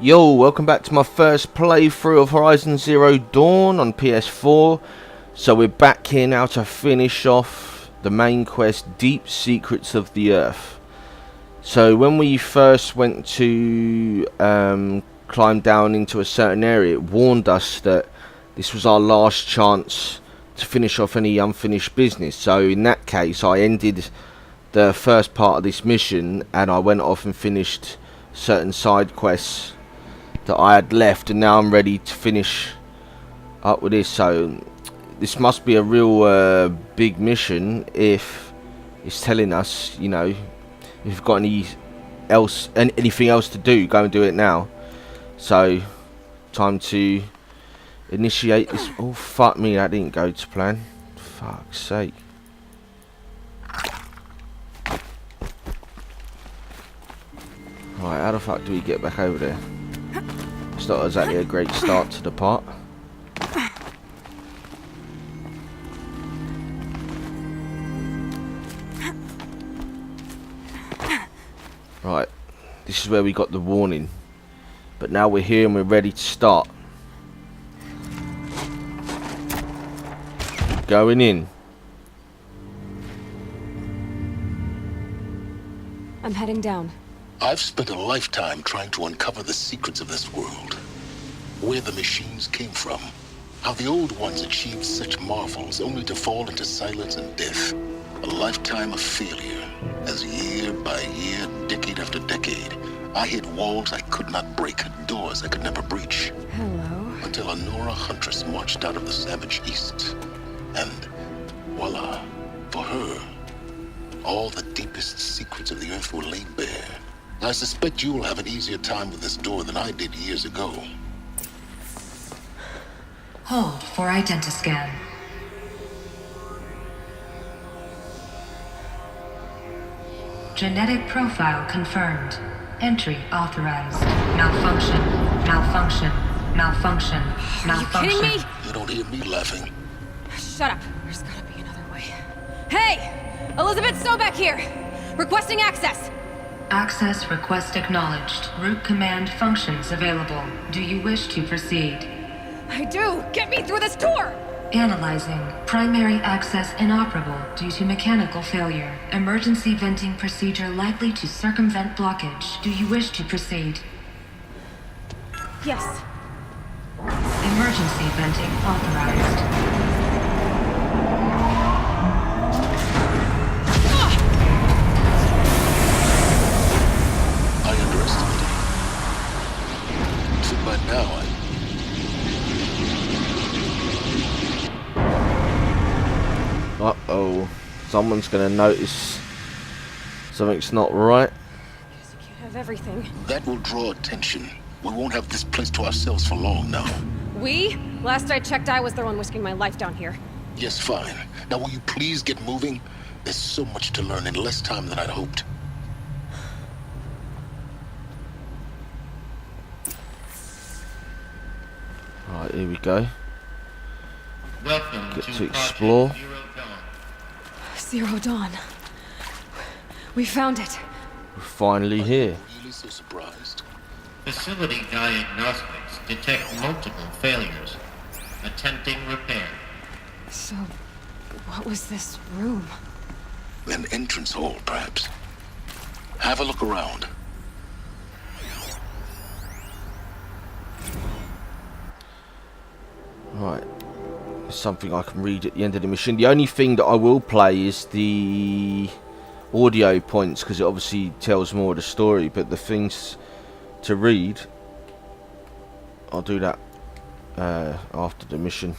Yo, welcome back to my first playthrough of Horizon Zero Dawn on PS4. So we're back here now to finish off the main quest, Deep Secrets of the Earth. So when we first went to climb down into a certain area, it warned us that this was our last chance to finish off any unfinished business. So in that case, I ended the first part of this mission and I went off and finished certain side quests that I had left, and now I'm ready to finish up with this. So this must be a real big mission if it's telling us, you know, if you've got anything else to do, go and do it now. So time to initiate this. Oh fuck me, that didn't go to plan. Fuck's sake. Right, how the fuck do we get back over there? It's not exactly a great start to the part. Right, this is where we got the warning. But now we're here and we're ready to start. Going in. I'm heading down. I've spent a lifetime trying to uncover the secrets of this world. Where the machines came from. How the old ones achieved such marvels only to fall into silence and death. A lifetime of failure, as year by year, decade after decade, I hit walls I could not break, doors I could never breach. Hello. Until a Nora huntress marched out of the savage east. And voila, for her, all the deepest secrets of the earth were laid bare. I suspect you'll have an easier time with this door than I did years ago. Hold for identiscan. Genetic profile confirmed. Entry authorized. Malfunction. Malfunction. Malfunction. Malfunction. Are you kidding me? You don't hear me laughing. Shut up. There's gotta be another way. Hey! Elizabeth Sobeck here! Requesting access! Access request acknowledged. Root command functions available. Do you wish to proceed? I do! Get me through this door! Analyzing. Primary access inoperable due to mechanical failure. Emergency venting procedure likely to circumvent blockage. Do you wish to proceed? Yes. Emergency venting authorized. I underestimated you. So by now, Uh-oh. Someone's gonna notice something's not right. Guess you can't have everything. that will draw attention. We won't have this place to ourselves for long now. We? Last I checked, I was the one risking my life down here. Yes, fine. Now will you please get moving? There's so much to learn in less time than I'd hoped. Right, here we go. Welcome Get to to explore. Zero Dawn. We found it. We're finally here. Really so surprised? Facility diagnostics detect multiple failures. Attempting repair. So, what was this room? An entrance hall, perhaps. Have a look around. Right. There's something I can read at the end of the mission. The only thing that I will play is the audio points, because it obviously tells more of the story, but the things to read, I'll do that after the mission.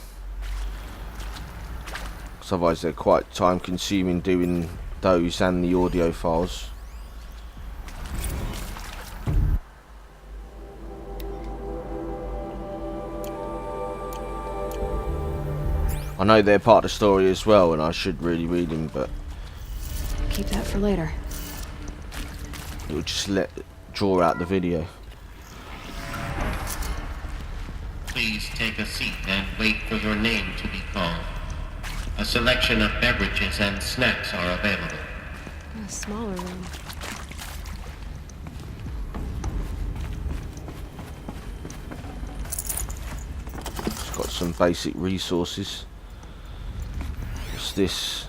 Because otherwise they're quite time consuming doing those and the audio files. I know they're part of the story as well, and I should really read them, but Keep that for later. it will just draw out the video. Please take a seat and wait for your name to be called. A selection of beverages and snacks are available. A smaller room. some basic resources. What's this?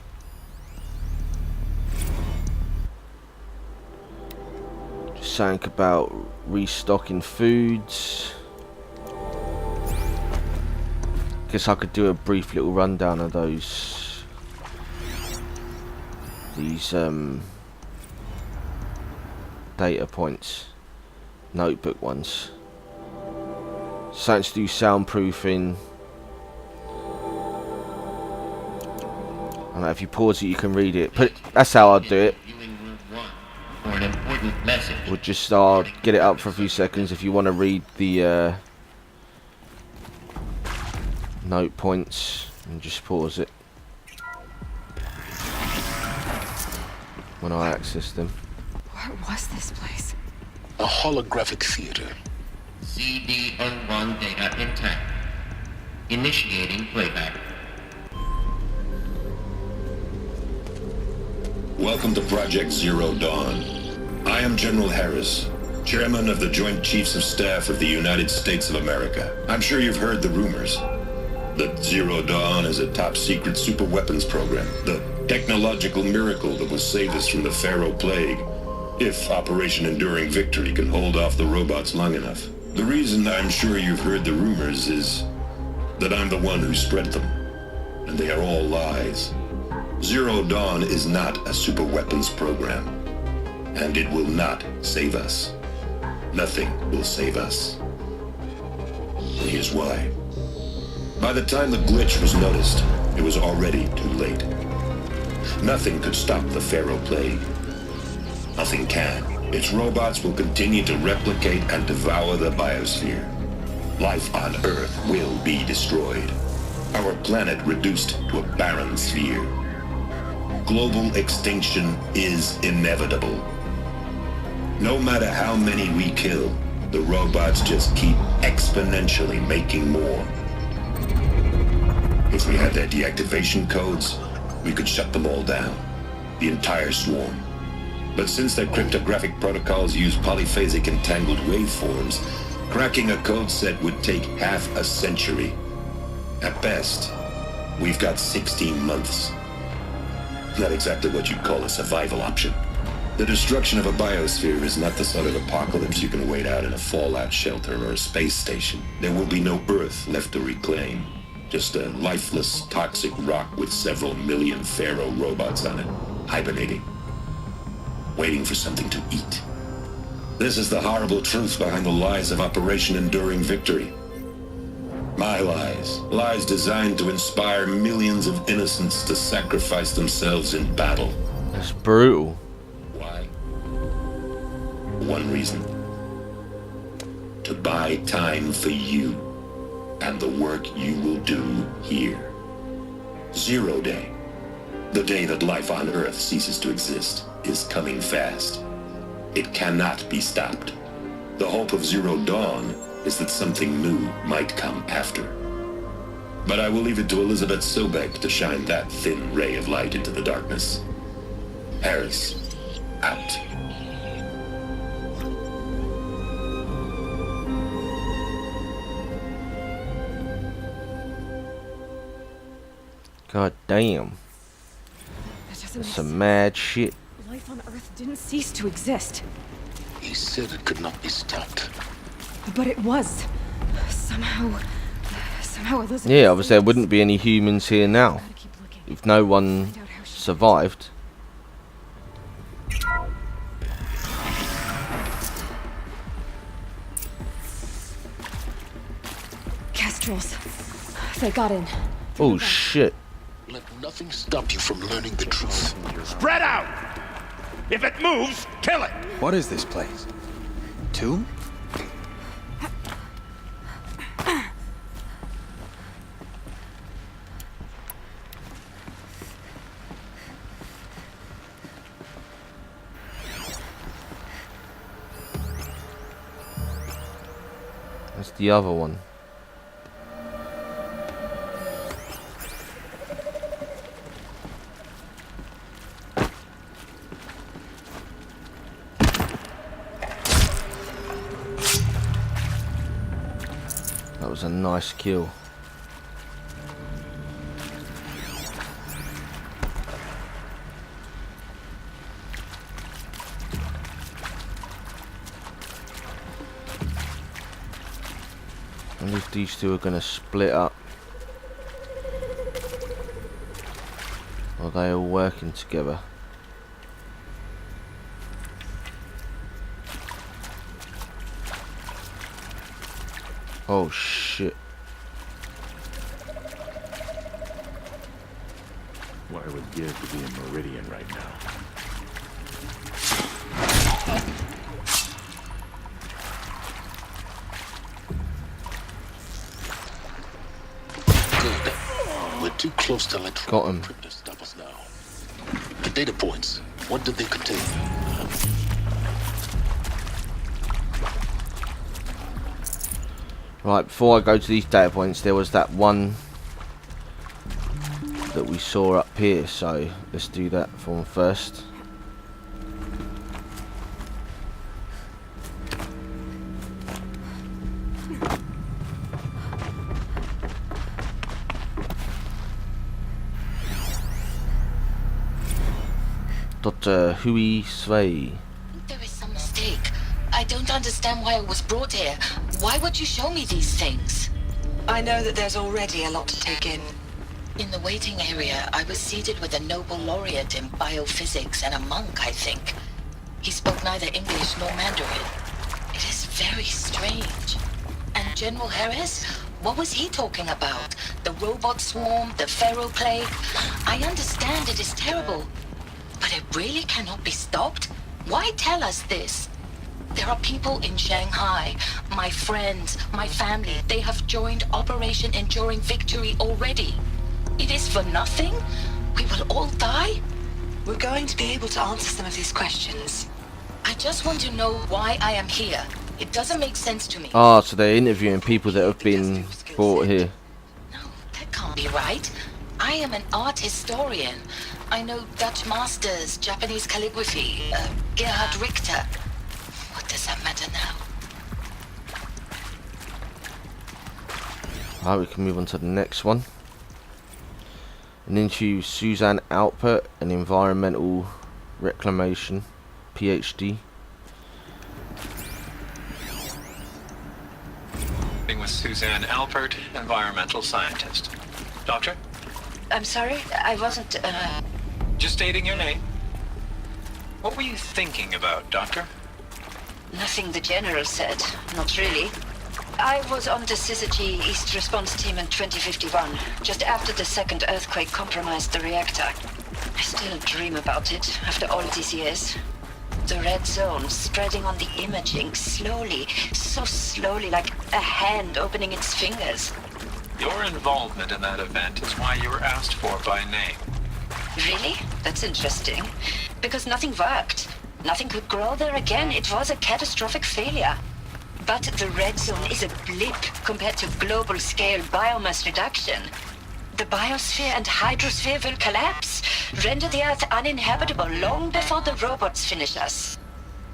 Just something about restocking foods. Guess I could do a brief little rundown of these data points, notebook ones. Something to do soundproofing. I don't know, if you pause it you can read it. That's how I'd do it. We'll just get it up for a few seconds if you want to read the note points, and just pause it when I access them. What was this place? A holographic theater. CD01 data intact. Initiating playback. Welcome to Project Zero Dawn. I am General Harris, Chairman of the Joint Chiefs of Staff of the United States of America. I'm sure you've heard the rumors that Zero Dawn is a top-secret super-weapons program, the technological miracle that will save us from the Pharaoh Plague, if Operation Enduring Victory can hold off the robots long enough. The reason I'm sure you've heard the rumors is that I'm the one who spread them, and they are all lies. Zero Dawn is not a super-weapons program, and it will not save us. Nothing will save us. And here's why. By the time the glitch was noticed, it was already too late. Nothing could stop the Pharaoh Plague. Nothing can. Its robots will continue to replicate and devour the biosphere. Life on Earth will be destroyed. Our planet reduced to a barren sphere. Global extinction is inevitable. No matter how many we kill, the robots just keep exponentially making more. If we had their deactivation codes, we could shut them all down, the entire swarm. But since their cryptographic protocols use polyphasic entangled waveforms, cracking a code set would take half a century. At best, we've got 16 months. Not exactly what you'd call a survival option. The destruction of a biosphere is not the sort of apocalypse you can wait out in a fallout shelter or a space station. There will be no Earth left to reclaim. Just a lifeless, toxic rock with several million Pharaoh robots on it, hibernating, waiting for something to eat. This is the horrible truth behind the lies of Operation Enduring Victory. My lies. Lies designed to inspire millions of innocents to sacrifice themselves in battle. That's brutal. Why? One reason. To buy time for you and the work you will do here. Zero Day, the day that life on Earth ceases to exist, is coming fast. It cannot be stopped. The hope of Zero Dawn is that something new might come after. But I will leave it to Elizabeth Sobek to shine that thin ray of light into the darkness. Harris, out. God damn. That doesn't make Some mad shit. Life on Earth didn't cease to exist. He said it could not be stopped. But it was. Somehow Elizabeth... Yeah, obviously there wouldn't be any humans here now. Gotta keep looking. If no one Find out how she... survived. Kestrels. They got in. Oh shit. Let nothing stop you from learning the truth. Spread out! If it moves, kill it! What is this place? Tomb? That's the other one. That was a nice kill. And if these two are going to split up, or are they all working together? Oh shit. What I would give to be in Meridian right now. Good. We're too close to Got him. electronic to stop us now. The data points, what did they contain? Right, before I go to these data points, there was that one that we saw up here, so let's do that for them first. Dr. Hui Sway. There is some mistake. I don't understand why I was brought here. Why would you show me these things? I know that there's already a lot to take in. In the waiting area, I was seated with a Nobel laureate in biophysics and a monk, I think. He spoke neither English nor Mandarin. It is very strange. And General Harris? What was he talking about? The robot swarm, the Pharaoh plague? I understand it is terrible. But it really cannot be stopped? Why tell us this? There are people in Shanghai, my friends, my family. They have joined Operation Enduring Victory already. It is for nothing? We will all die? We're going to be able to answer some of these questions. I just want to know why I am here. It doesn't make sense to me. Ah, so they're interviewing people that have been brought here. No, that can't be right. I am an art historian. I know Dutch masters, Japanese calligraphy, Gerhard Richter. What does that matter now? Right, we can move on to the next one. An interview Suzanne Alpert, an environmental reclamation PhD. With Suzanne Alpert, environmental scientist. Doctor? I'm sorry, I wasn't, Just stating your name. What were you thinking about, Doctor? Nothing the General said. Not really. I was on the Syzygy East Response Team in 2051, just after the second earthquake compromised the reactor. I still dream about it, after all these years. The red zone spreading on the imaging, slowly, so slowly, like a hand opening its fingers. Your involvement in that event is why you were asked for by name. Really? That's interesting. Because nothing worked. Nothing could grow there again. It was a catastrophic failure. But the red zone is a blip compared to global-scale biomass reduction. The biosphere and hydrosphere will collapse, render the Earth uninhabitable long before the robots finish us.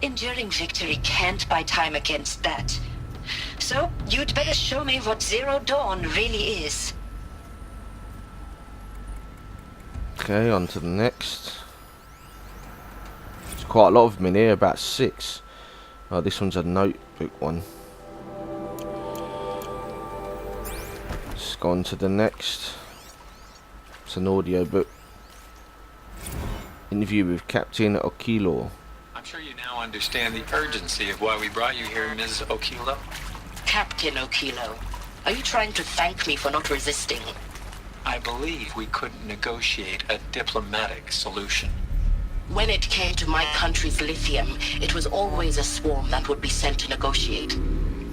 Enduring Victory can't buy time against that. So, you'd better show me what Zero Dawn really is. Okay, on to the next. There's quite a lot of them in here, about 6. Oh, this one's a notebook one. Let's go on to the next. It's an audio book. Interview with Captain Okilo. I'm sure you now understand the urgency of why we brought you here, Ms. Okilo. Captain Okilo, are you trying to thank me for not resisting? I believe we couldn't negotiate a diplomatic solution. When it came to my country's lithium, it was always a swarm that would be sent to negotiate.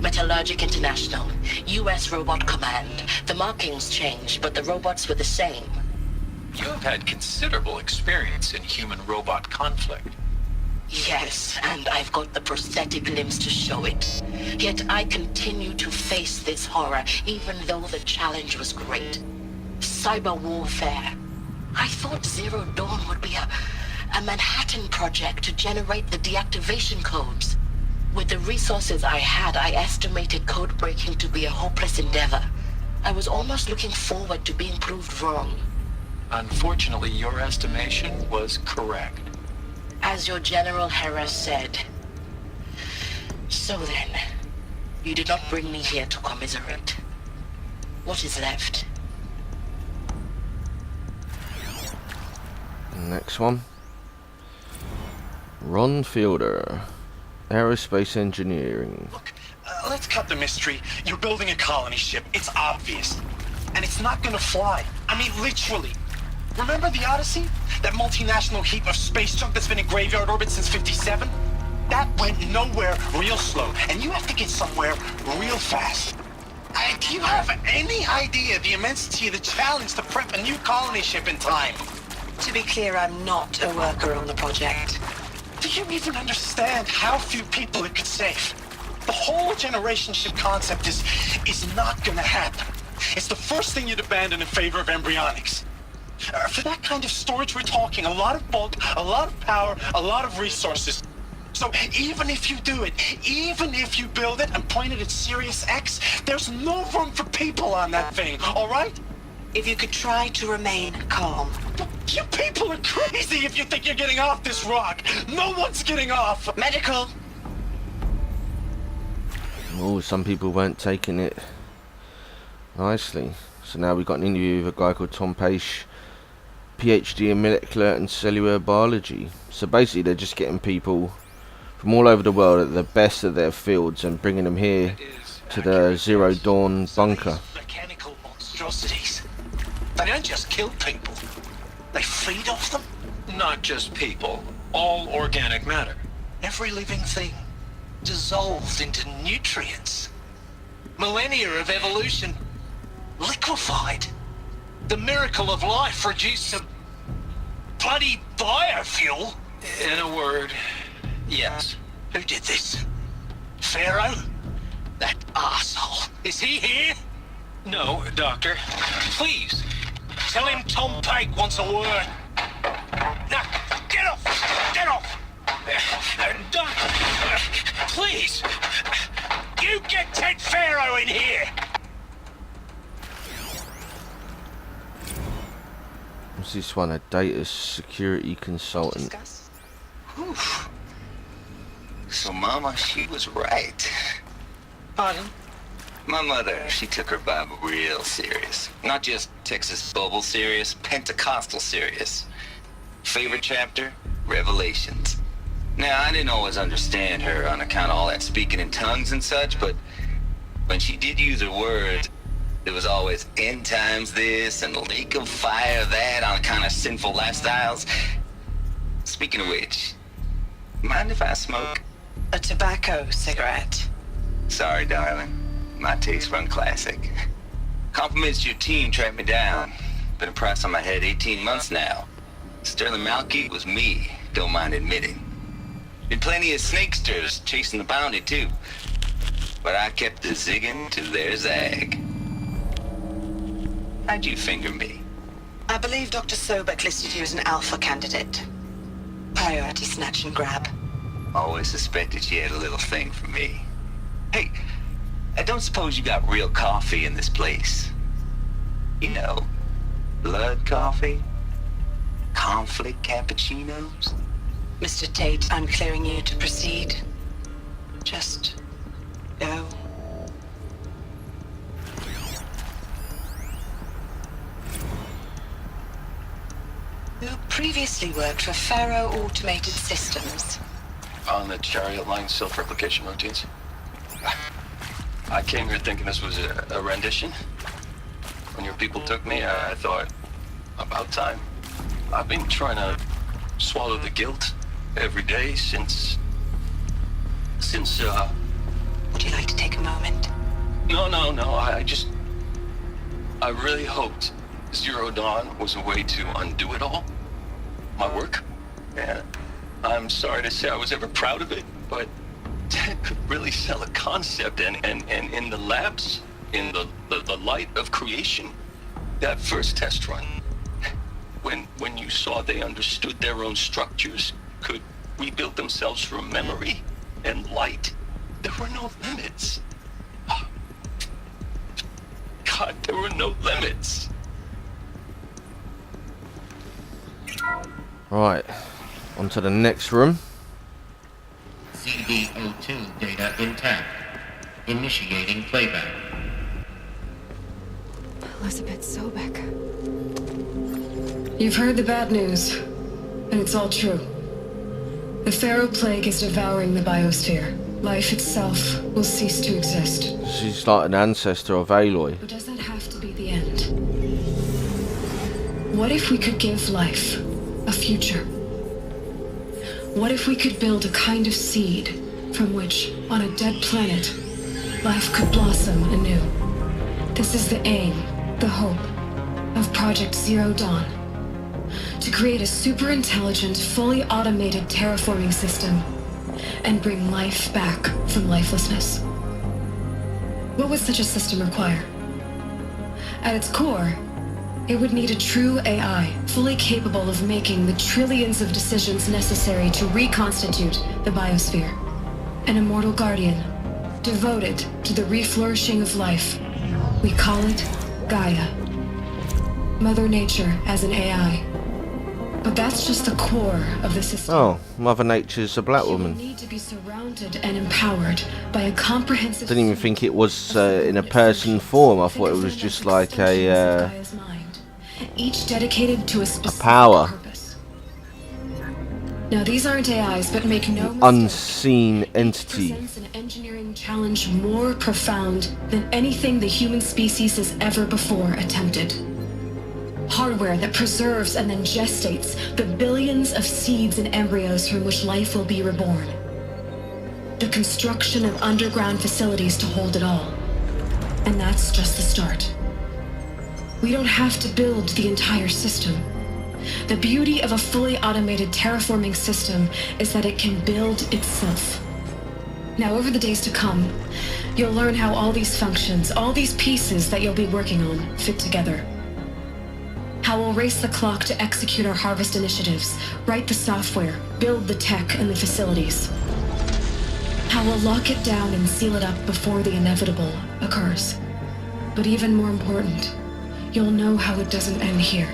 Metallurgic International, US Robot Command. The markings changed, but the robots were the same. You have had considerable experience in human-robot conflict. Yes, and I've got the prosthetic limbs to show it. Yet I continue to face this horror, even though the challenge was great. Cyber warfare. I thought Zero Dawn would be a Manhattan project to generate the deactivation codes. With the resources I had, I estimated code breaking to be a hopeless endeavor. I was almost looking forward to being proved wrong. Unfortunately, your estimation was correct. As your General Harris said. So then, You did not bring me here to commiserate. What is left? Next one. Ron Fielder, Aerospace Engineering. Look, let's cut the mystery. You're building a colony ship. It's obvious. And it's not gonna fly. I mean, literally. Remember the Odyssey? That multinational heap of space junk that's been in graveyard orbit since 57? That went nowhere real slow. And you have to get somewhere real fast. Do you have any idea the immensity of the challenge to prep a new colony ship in time? To be clear, I'm not a worker on the project. Do you even understand how few people it could save? The whole generation ship concept is not gonna happen. It's the first thing you'd abandon in favor of embryonics. For that kind of storage, we're talking a lot of bulk, a lot of power, a lot of resources. So even if you do it, even if you build it and point it at Sirius X, there's no room for people on that thing, all right? If you could try to remain calm. You people are crazy if you think you're getting off this rock. No one's getting off. Medical. Oh, some people weren't taking it nicely. So now we've got an interview with a guy called Tom Page, PhD in molecular and cellular biology. So basically they're just getting people from all over the world at the best of their fields and bringing them here to the Zero Dawn bunker. Mechanical monstrosities. They don't just kill people. They feed off them. Not just people, all organic matter. Every living thing dissolved into nutrients. Millennia of evolution liquefied. The miracle of life reduced to bloody biofuel. In a word, yes. Who did this? Pharaoh? That arsehole. Is he here? No, Doctor. Please. Tell him Tom Pike wants a word. Now, get off! Get off! Doctor, please. You get Ted Pharaoh in here! What's this one? A data security consultant. Oof. So Mama, she was right. Pardon? My mother, she took her Bible real serious. Not just Texas Bible serious, Pentecostal serious. Favorite chapter? Revelations. Now, I didn't always understand her on account of all that speaking in tongues and such, but when she did use her words, there was always end times this and lake of fire that on account of sinful lifestyles. Speaking of which, mind if I smoke? A tobacco cigarette. Sorry, darling. My taste run classic. Compliments to your team tracked me down. Been a price on my head 18 months now. Sterling Malky was me, don't mind admitting. Been plenty of snakesters chasing the bounty too. But I kept the zigging to their zag. How'd you finger me? I believe Dr. Sobek listed you as an alpha candidate. Priority snatch and grab. Always suspected she had a little thing for me. Hey, I don't suppose you got real coffee in this place. You know, blood coffee? Conflict cappuccinos? Mr. Tate, I'm clearing you to proceed. Just go. You previously worked for Faro Automated Systems. On the Chariot Line self-replication routines. I came here thinking this was a rendition. When your people took me, I thought, about time. I've been trying to swallow the guilt every day since... Would you like to take a moment? No, I really hoped Zero Dawn was a way to undo it all. My work. And I'm sorry to say I was ever proud of it, but Ted could really sell a concept, and in the labs, in the light of creation, that first test run, when you saw they understood their own structures, could rebuild themselves from memory and light, there were no limits. God, there were no limits. Right, on to the next room. CD02 data intact. Initiating playback. Elizabeth Sobek. You've heard the bad news, and it's all true. The Pharaoh Plague is devouring the biosphere. Life itself will cease to exist. She's like an ancestor of Aloy. But does that have to be the end? What if we could give life a future? What if we could build a kind of seed from which, on a dead planet, life could blossom anew? This is the aim, the hope, of Project Zero Dawn. To create a super-intelligent, fully automated terraforming system and bring life back from lifelessness. What would such a system require? At its core, it would need a true AI, fully capable of making the trillions of decisions necessary to reconstitute the biosphere. An immortal guardian, devoted to the reflourishing of life. We call it Gaia. Mother Nature as an AI. But that's just the core of the system. Oh, Mother Nature's a black She will woman. need to be surrounded and empowered by a comprehensive. Didn't even think it was in a person form. I thought it was just like a each dedicated to a specific power. purpose. Now these aren't AIs, but make no mistake, Unseen entity. presents an engineering challenge more profound than anything the human species has ever before attempted. Hardware that preserves and then gestates the billions of seeds and embryos from which life will be reborn. The construction of underground facilities to hold it all. And that's just the start. We don't have to build the entire system. The beauty of a fully automated terraforming system is that it can build itself. Now, over the days to come, you'll learn how all these functions, all these pieces that you'll be working on, fit together. How we'll race the clock to execute our harvest initiatives, write the software, build the tech and the facilities. How we'll lock it down and seal it up before the inevitable occurs. But even more important, you'll know how it doesn't end here.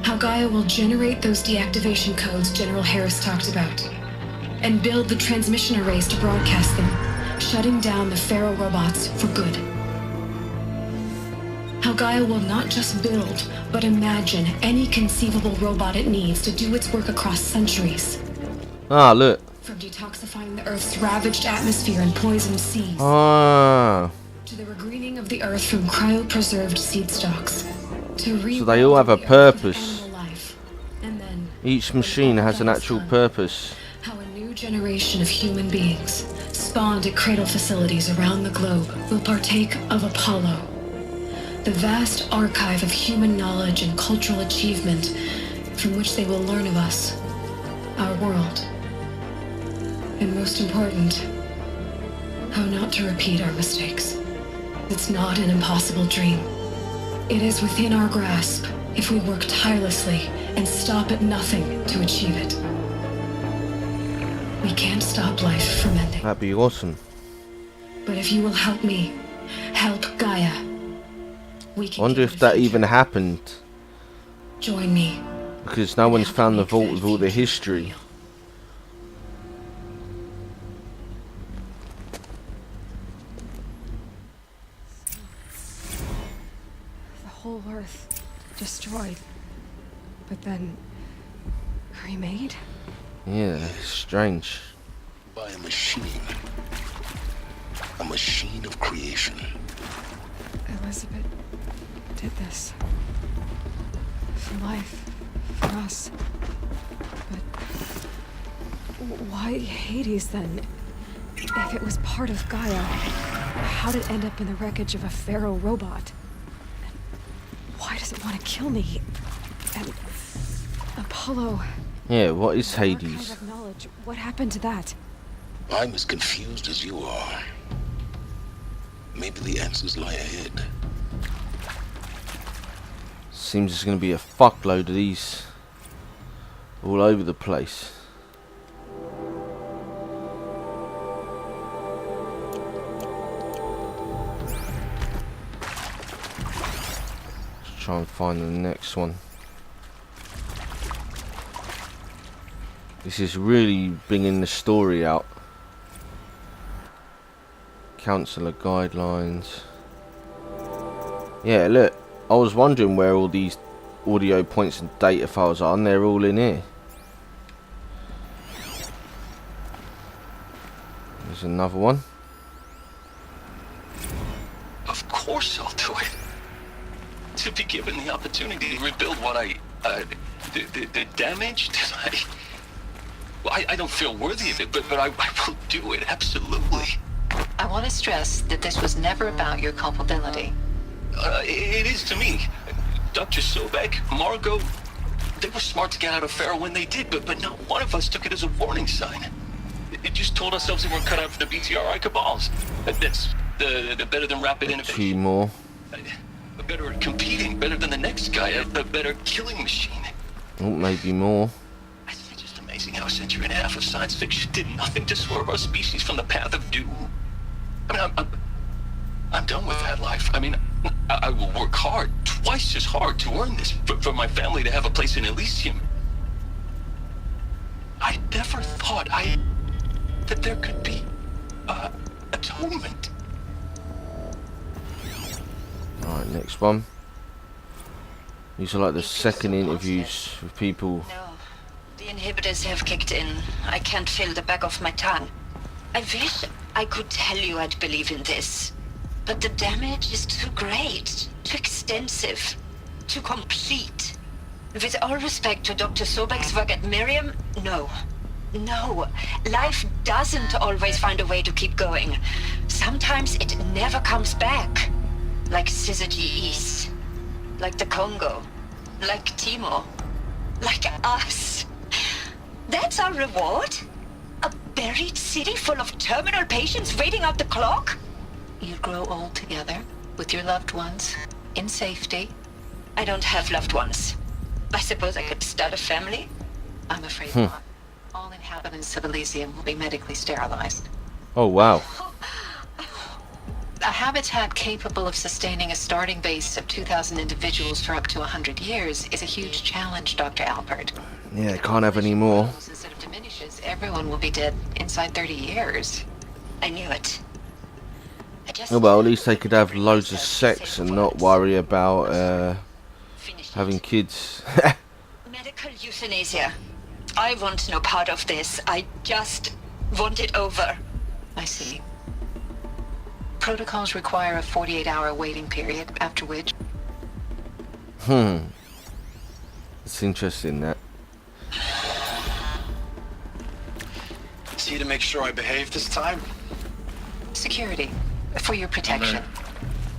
How Gaia will generate those deactivation codes General Harris talked about, and build the transmission arrays to broadcast them, shutting down the Pharaoh robots for good. How Gaia will not just build, but imagine any conceivable robot it needs to do its work across centuries. Ah, look. From detoxifying the Earth's ravaged atmosphere and poisoned seas, Ah. to the regreening of the Earth from cryopreserved seed stalks, to So they all have a purpose. animal life, and then Each machine has an actual purpose. how a new generation of human beings, spawned at cradle facilities around the globe, will partake of Apollo. The vast archive of human knowledge and cultural achievement from which they will learn of us, our world. And most important, how not to repeat our mistakes. It's not an impossible dream. It is within our grasp if we work tirelessly and stop at nothing to achieve it. We can't stop life from ending. That'd be awesome. But if you will help me, help Gaia, we I can wonder give if it a that future. even happened. Join me. Because no one's found the vault with all the history. The whole Earth destroyed, but then remade? Yeah, strange. By a machine. A machine of creation. Elizabeth did this. For life. For us. But why Hades then? If it was part of Gaia, how'd it end up in the wreckage of a Pharaoh robot? And why does it want to kill me? And Apollo... Yeah, what is archive Hades? of knowledge, what happened to that? I'm as confused as you are. Maybe the answers lie ahead. Seems there's going to be a fuckload of these all over the place. Let's try and find the next one. This is really bringing the story out. Councillor guidelines. Yeah, look, I was wondering where all these audio points and data files are, and they're all in here. There's another one. Of course I'll do it. To be given the opportunity to rebuild what the damage that I don't feel worthy of it, but I will do it, absolutely. I want to stress that this was never about your culpability. It is to me. Dr. Sobek, Margot, they were smart to get out of Pharaoh when they did, but not one of us took it as a warning sign. It just told ourselves they weren't cut out for the BTRI cabals. That's the better than rapid innovation. 2 more. Better at competing, better than the next guy, a better killing machine. Oh, maybe more. It's just amazing how a century and a half of science fiction did nothing to swerve our species from the path of doom. I mean, I'm done with that life. I mean, I will work hard, twice as hard, to earn this, for my family to have a place in Elysium. I never thought that there could be atonement. Alright, next one. These are like the second interviews with people. No, the inhibitors have kicked in. I can't feel the back of my tongue. I wish I could tell you I'd believe in this. But the damage is too great, too extensive, too complete. With all respect to Dr. Sobek's work at Miriam, no. No, life doesn't always find a way to keep going. Sometimes it never comes back. Like Syzygy East. Like the Congo. Like Timor. Like us. That's our reward? A buried city full of terminal patients waiting out the clock? You grow old together, with your loved ones, in safety. I don't have loved ones. I suppose I could start a family? I'm afraid not. All inhabitants of Elysium will be medically sterilized. Oh, wow. A habitat capable of sustaining a starting base of 2,000 individuals for up to 100 years is a huge challenge, Dr. Alpert. Yeah, can't have any more. Instead of diminishes, everyone will be dead inside 30 years. I knew it. Oh, well, at least they could have loads of sex and not worry about having kids. Medical euthanasia. I want no part of this. I just want it over. I see. Protocols require a 48-hour waiting period, after which... It's interesting, that. See to make sure I behave this time? Security. For your protection.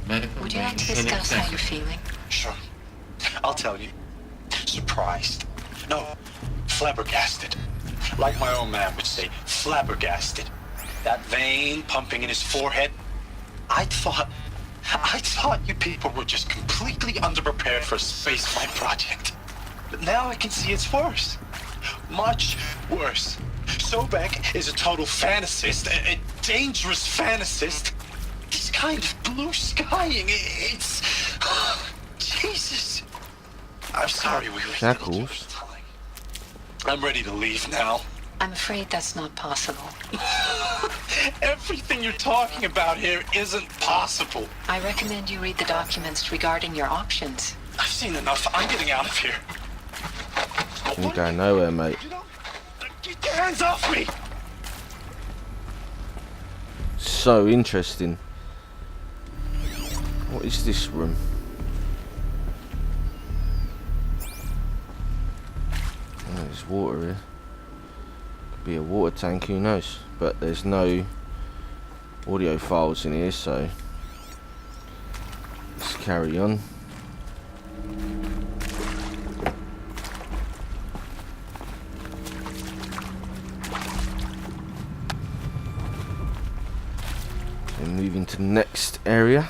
Would you like to discuss how you're feeling? Sure. I'll tell you. Surprised. No, flabbergasted. Like my own man would say, flabbergasted. That vein pumping in his forehead. I thought you people were just completely underprepared for a spaceflight project. But now I can see it's worse. Much worse. Sobek is a total fantasist, a dangerous fantasist. This kind of blue skying, it's... Jesus. I'm sorry we were... Shackles. I'm ready to leave now. I'm afraid that's not possible. Everything you're talking about here isn't possible. I recommend you read the documents regarding your options. I've seen enough. I'm getting out of here. You're going nowhere, mate. Get your hands off me! So interesting. What is this room? Oh, there's water here. Could be a water tank, who knows? But there's no audio files in here, so let's carry on. And moving to the next area.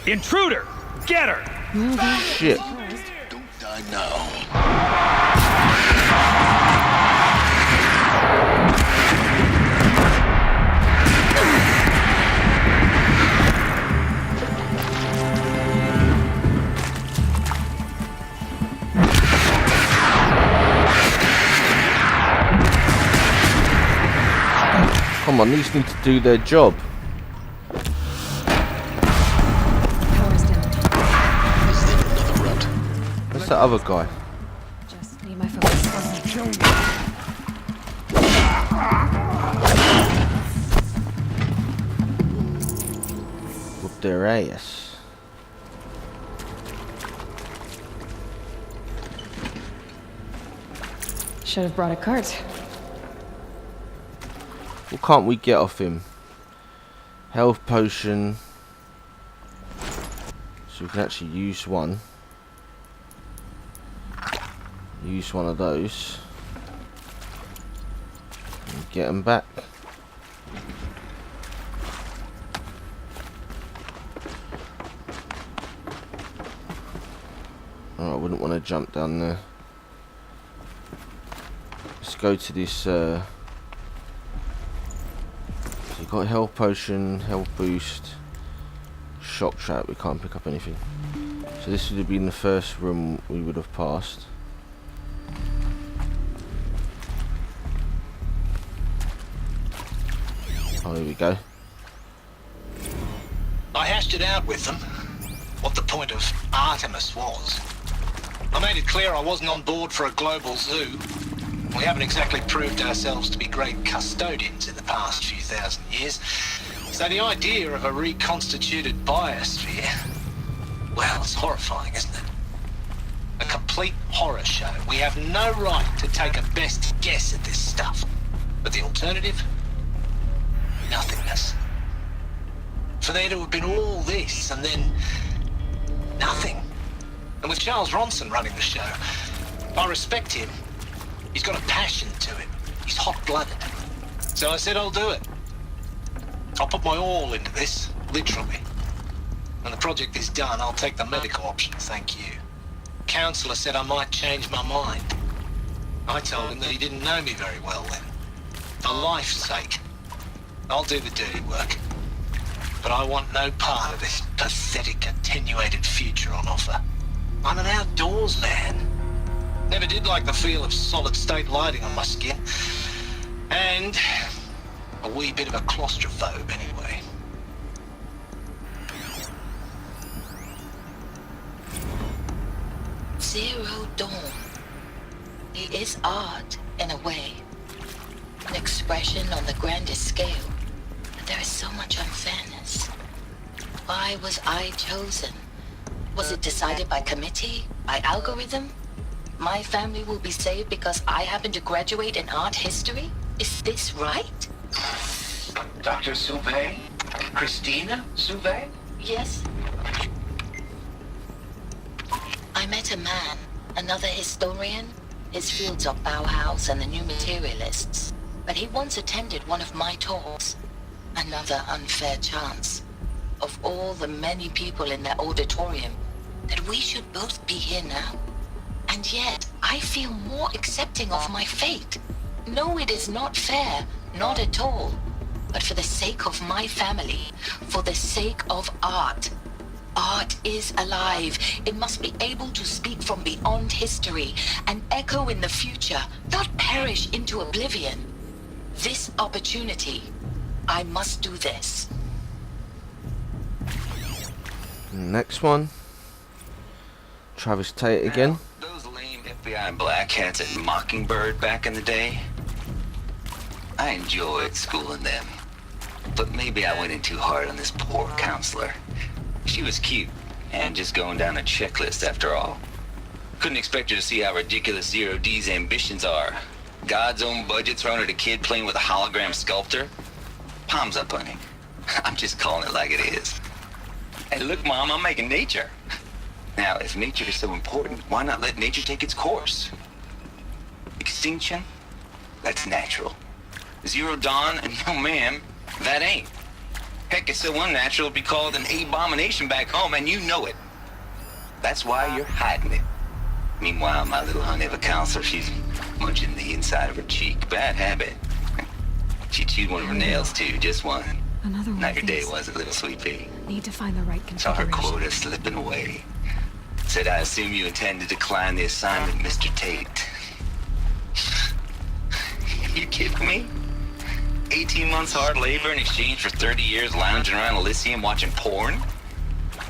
Intruder! Get her! Shit. Don't die now. Come on, these need to do their job. Power's down. Is there another route? Where's that other guy? Just need my focus. Whoop their ass. Should have brought a cart. What can't we get off him? Health potion. So we can actually use one. Use one of those. And get them back. Oh, I wouldn't want to jump down there. Let's go to this. So you've got health potion, health boost, shock trap. We can't pick up anything. So this would have been the first room we would have passed. Oh, here we go. I hashed it out with them, what the point of Artemis was. I made it clear I wasn't on board for a global zoo. We haven't exactly proved ourselves to be great custodians in the past few thousand years. So the idea of a reconstituted biosphere, well, it's horrifying, isn't it? A complete horror show. We have no right to take a best guess at this stuff. But the alternative? Nothingness. For there to have been all this and then nothing. And with Charles Ronson running the show, I respect him. He's got a passion to him. He's hot-blooded. So I said I'll do it. I'll put my all into this, literally. When the project is done, I'll take the medical option, thank you. Counselor said I might change my mind. I told him that he didn't know me very well then. For life's sake, I'll do the dirty work. But I want no part of this pathetic, attenuated future on offer. I'm an outdoors man. Never did like the feel of solid-state lighting on my skin. And a wee bit of a claustrophobe anyway. Zero Dawn. It is art, in a way. An expression on the grandest scale. But there is so much unfairness. Why was I chosen? Was it decided by committee? By algorithm? My family will be saved because I happen to graduate in art history? Is this right? Dr. Souvet? Christina Souvet? Yes. I met a man, another historian. His fields are Bauhaus and the New Materialists. But he once attended one of my talks. Another unfair chance. Of all the many people in that auditorium, that we should both be here now. And yet, I feel more accepting of my fate. No, it is not fair, not at all. But for the sake of my family, for the sake of art. Art is alive. It must be able to speak from beyond history and echo in the future, not perish into oblivion. This opportunity, I must do this. Next one. Travis Tate again. Those lame FBI black hats at Mockingbird back in the day, I enjoyed schooling them. But maybe I went in too hard on this poor counselor. She was cute, and just going down a checklist after all. Couldn't expect her to see how ridiculous Zero D's ambitions are. God's own budget thrown at a kid playing with a hologram sculptor? Palms up, honey. I'm just calling it like it is. Hey, look, Mom, I'm making nature. Now, if nature is so important, why not let nature take its course? Extinction? That's natural. Zero Dawn? No, ma'am, that ain't. Heck, it's so unnatural to be called an abomination back home, and you know it. That's why you're hiding it. Meanwhile, my little honey of a counselor, she's munching the inside of her cheek. Bad habit. She chewed one of her nails, too, just one. Another one. Not your day, was it, little sweet pea? Need to find the right Saw her configuration. quota slipping away. Said, I assume you intend to decline the assignment, Mr. Tate. You kidding me? 18 months hard labor in exchange for 30 years lounging around Elysium watching porn?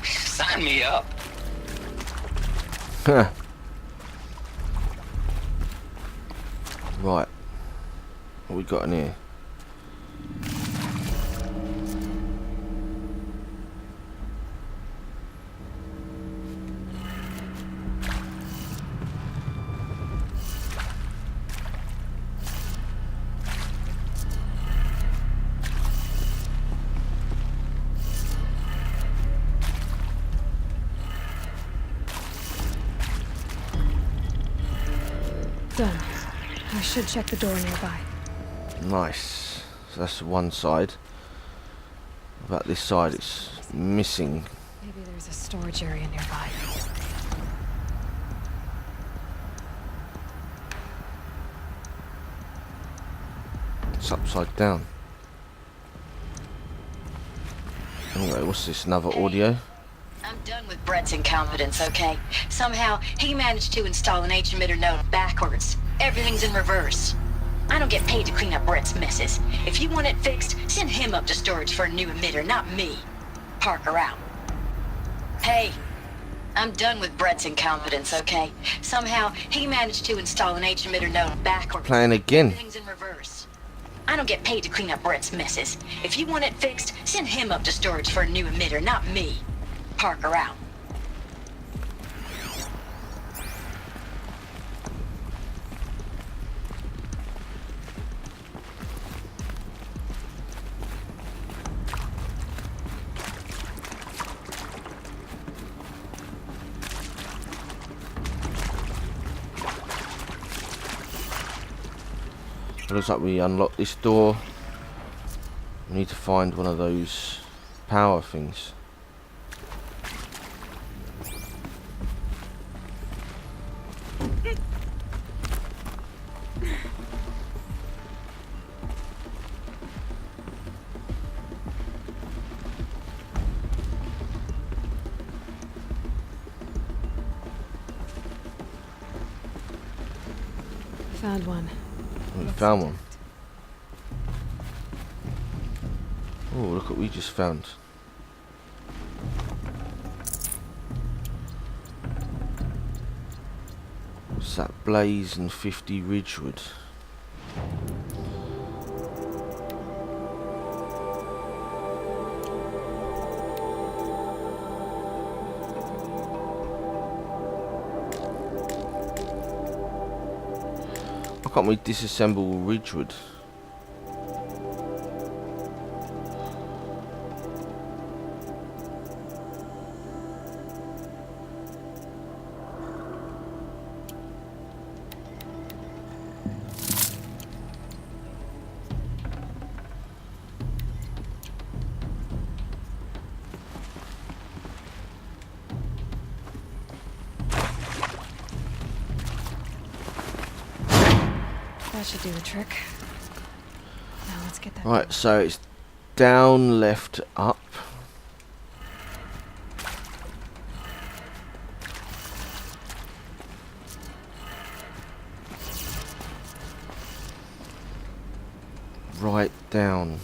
Sign me up. Huh. Right. What we got in here? Done. I should check the door nearby. Nice. So that's one side. About this side, it's missing. Maybe there's a storage area nearby. It's upside down. Anyway, what's this? Another audio? I'm done with Brett's incompetence, okay? Somehow, he managed to install an H-emitter node backwards. Everything's in reverse. I don't get paid to clean up Brett's messes. If you want it fixed, send him up to storage for a new emitter, not me. Parker out. Hey, I'm done with Brett's incompetence, okay? Somehow, he managed to install an H-emitter node backwards. Playing again. Everything's in reverse. I don't get paid to clean up Brett's messes. If you want it fixed, send him up to storage for a new emitter, not me. Parker out. It looks like we unlocked this door. We need to find one of those power things. Found one. We found one. Oh, look what we just found. What's that? Blaze and 50 Ridgewood. Why can't we disassemble Ridgewood? That should do the trick. Now let's get that. Right, so it's down, left, up. Right, down.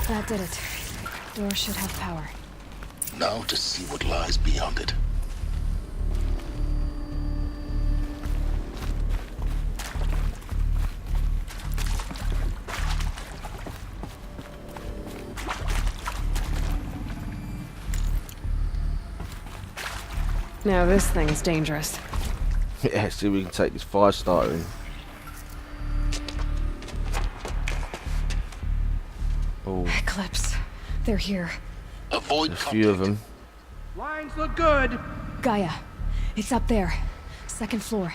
That did it. Door should have power. Now to see what lies beyond it. Now this thing's dangerous. Yeah, see, we can take this fire starter in. Oh, Eclipse. They're here. Avoid a few of them. Lines look good. Gaia. It's up there. Second floor.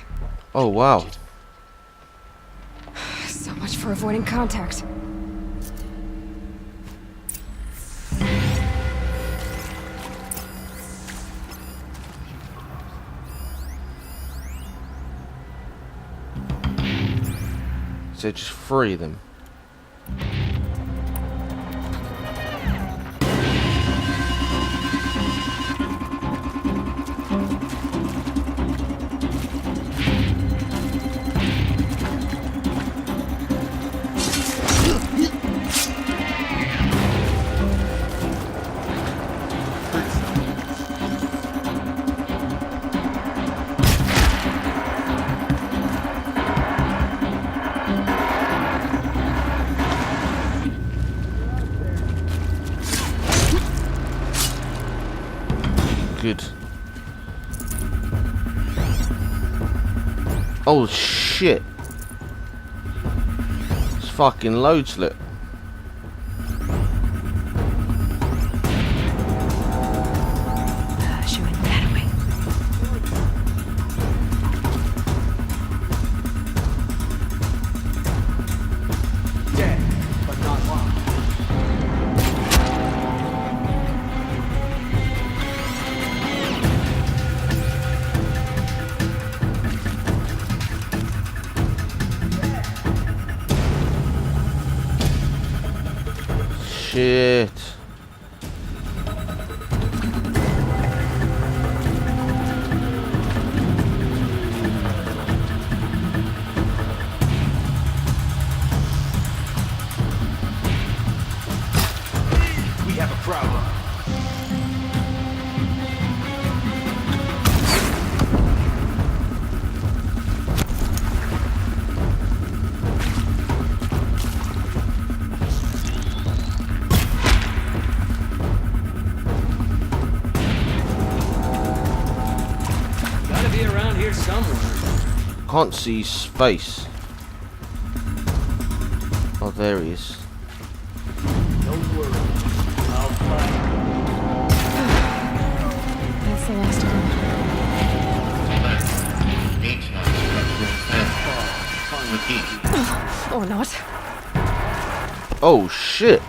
Oh, wow. So much for avoiding contact. So just free them. Oh shit. It's fucking loads, look. She went that way. Dead, but not lost. Shit. We have a problem. Gotta be around here somewhere. Can't see his face. Oh, there he is. Don't worry. I'll find That's the last of them. Each non-structural repeat. Or not. Oh shit.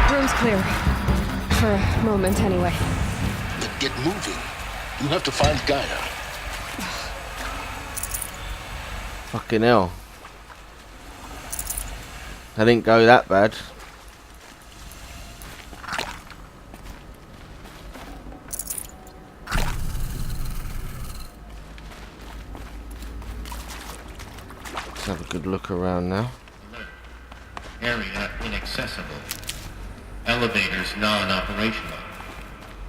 Room's clear. For a moment, anyway. Then get moving. You have to find Gaia. Fucking hell. I didn't go that bad. Let's have a good look around now. Area inaccessible. Elevators non-operational.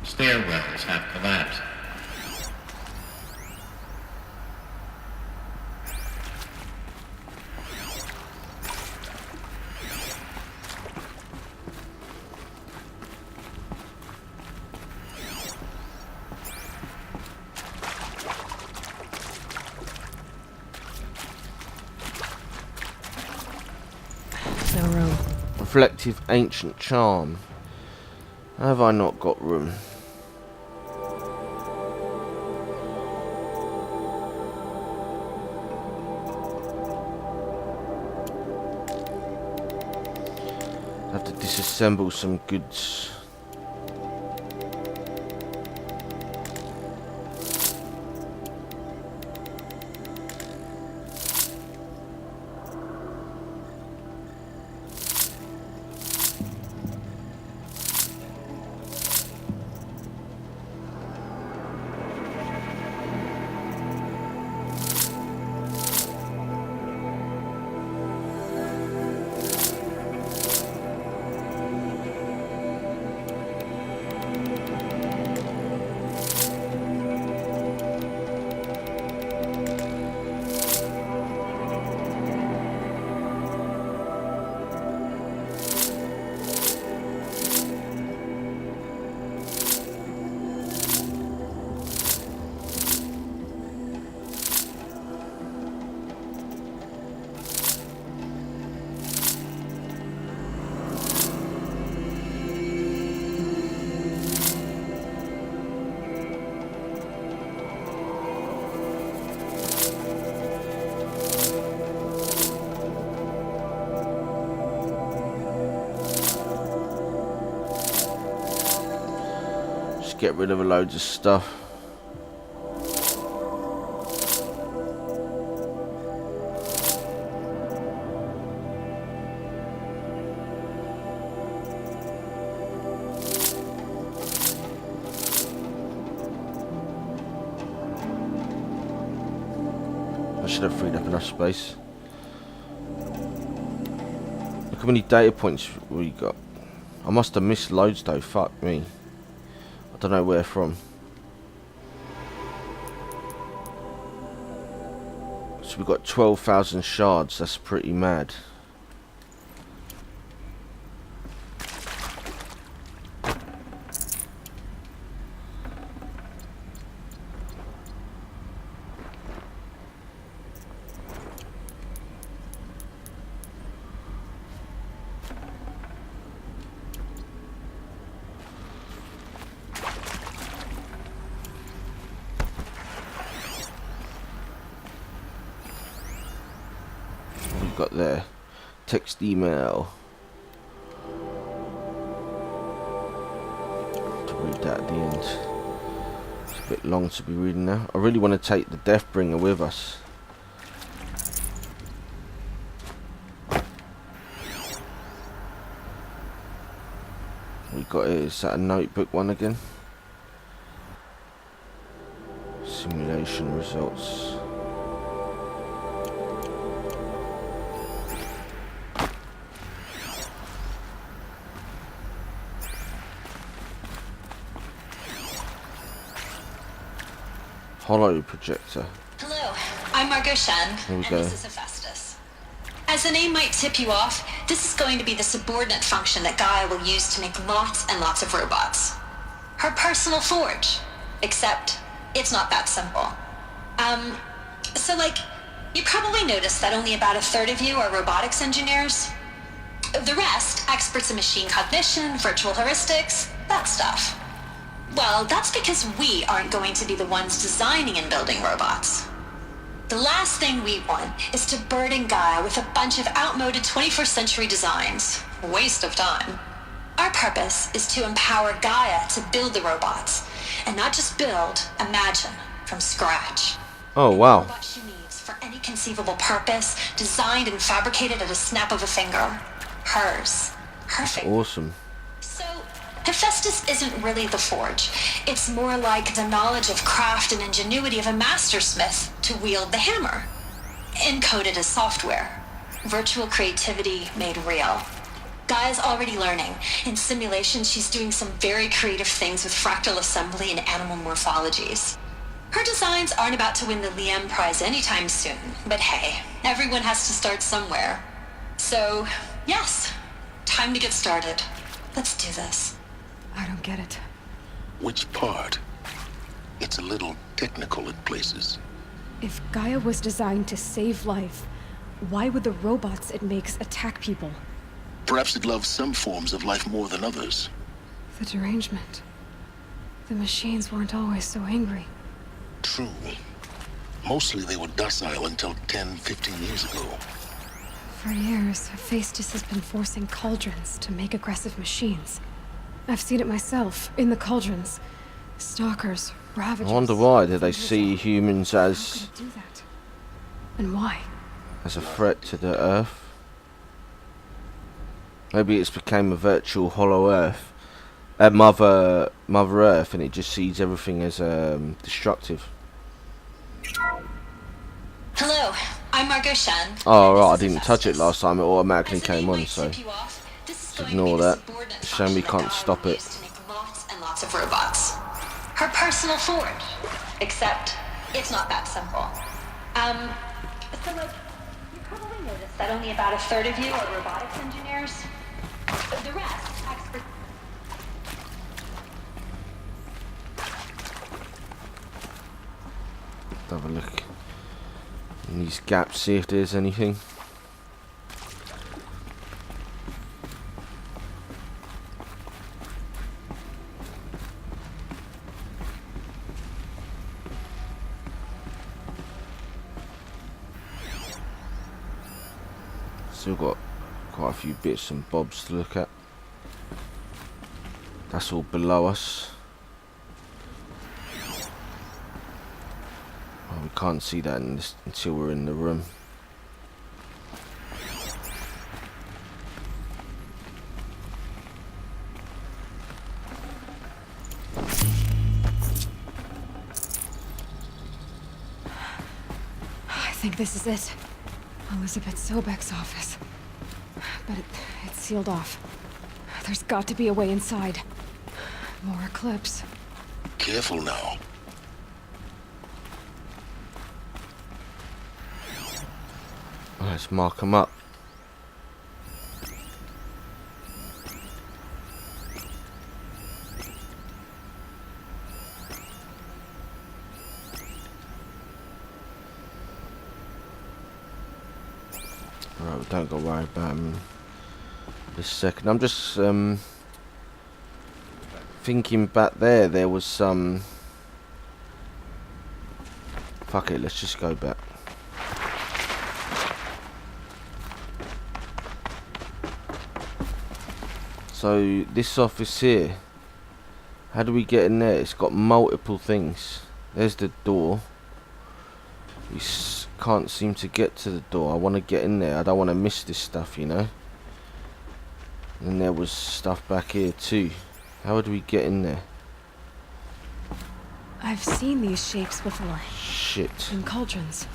Stairwells have collapsed. No room. Reflective ancient charm. Have I not got room? Have to disassemble some goods. Get rid of loads of stuff. I should have freed up enough space. Look how many data points we got. I must have missed loads though, fuck me. I don't know where from. So we've got 12,000 shards, that's pretty mad. Got there, text, email. To read that at the end. It's a bit long to be reading now. I really want to take the Deathbringer with us. We got here, is that a notebook one again? Simulation results. Hollow projector. Hello, I'm Margot Shen, Here we and go. this is Hephaestus. As the name might tip you off, this is going to be the subordinate function that Gaia will use to make lots and lots of robots. Her personal forge. Except, it's not that simple. So you probably noticed that only about a third of you are robotics engineers. The rest, experts in machine cognition, virtual heuristics, that stuff. Well, that's because we aren't going to be the ones designing and building robots. The last thing we want is to burden Gaia with a bunch of outmoded 21st century designs. Waste of time. Our purpose is to empower Gaia to build the robots, and not just build, imagine, from scratch. Oh, wow. The robot she needs for any conceivable purpose, designed and fabricated at a snap of a finger. Hers. Her finger. Awesome. So, Hephaestus isn't really the forge. It's more like the knowledge of craft and ingenuity of a mastersmith to wield the hammer. Encoded as software. Virtual creativity made real. Gaia's already learning. In simulation, she's doing some very creative things with fractal assembly and animal morphologies. Her designs aren't about to win the Liam Prize anytime soon, but hey, everyone has to start somewhere. So, yes, time to get started. Let's do this. I don't get it. Which part? It's a little technical in places. If Gaia was designed to save life, why would the robots it makes attack people? Perhaps it loves some forms of life more than others. The derangement. The machines weren't always so angry. True. Mostly they were docile until 10, 15 years ago. For years, Hephaestus has been forcing cauldrons to make aggressive machines. I've seen it myself, in the cauldrons. Stalkers, ravagers... I wonder why. Do they see humans as... do that? And why? as a threat to the Earth? Maybe it's became a virtual hollow Earth. Mother Earth, and it just sees everything as destructive. Hello, I'm Margot Shen. Oh right, I didn't touch it last time, it automatically came on, so just ignore that. Shame we can't stop it. Lots and lots of robots. Her personal forge. Except, it's not that simple. So you probably noticed that only about a third of you are robotics engineers. The rest, experts. Have a look in these gaps, see if there's anything. Still got quite a few bits and bobs to look at. That's all below us. Oh, we can't see that until we're in the room. I think this is it. Elizabeth Sobek's office. But it's sealed off. There's got to be a way inside. More eclipse. Careful now. Let's mark them up. Right, we don't got to worry about them this second. I'm just thinking back there was some... Fuck it, let's just go back. So this office here, how do we get in there? It's got multiple things. There's the door. We can't seem to get to the door. I want to get in there. I don't want to miss this stuff, you know. And there was stuff back here too. How would we get in there? I've seen these shapes before. Shit. In cauldrons.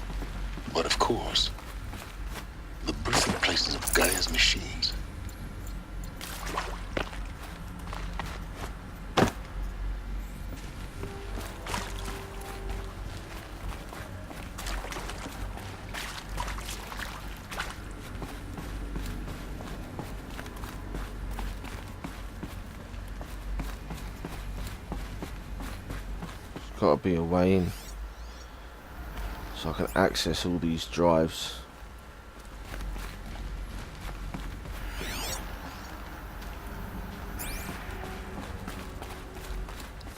But of course, the birthing places of Gaia's machines. Got to be a way in so I can access all these drives.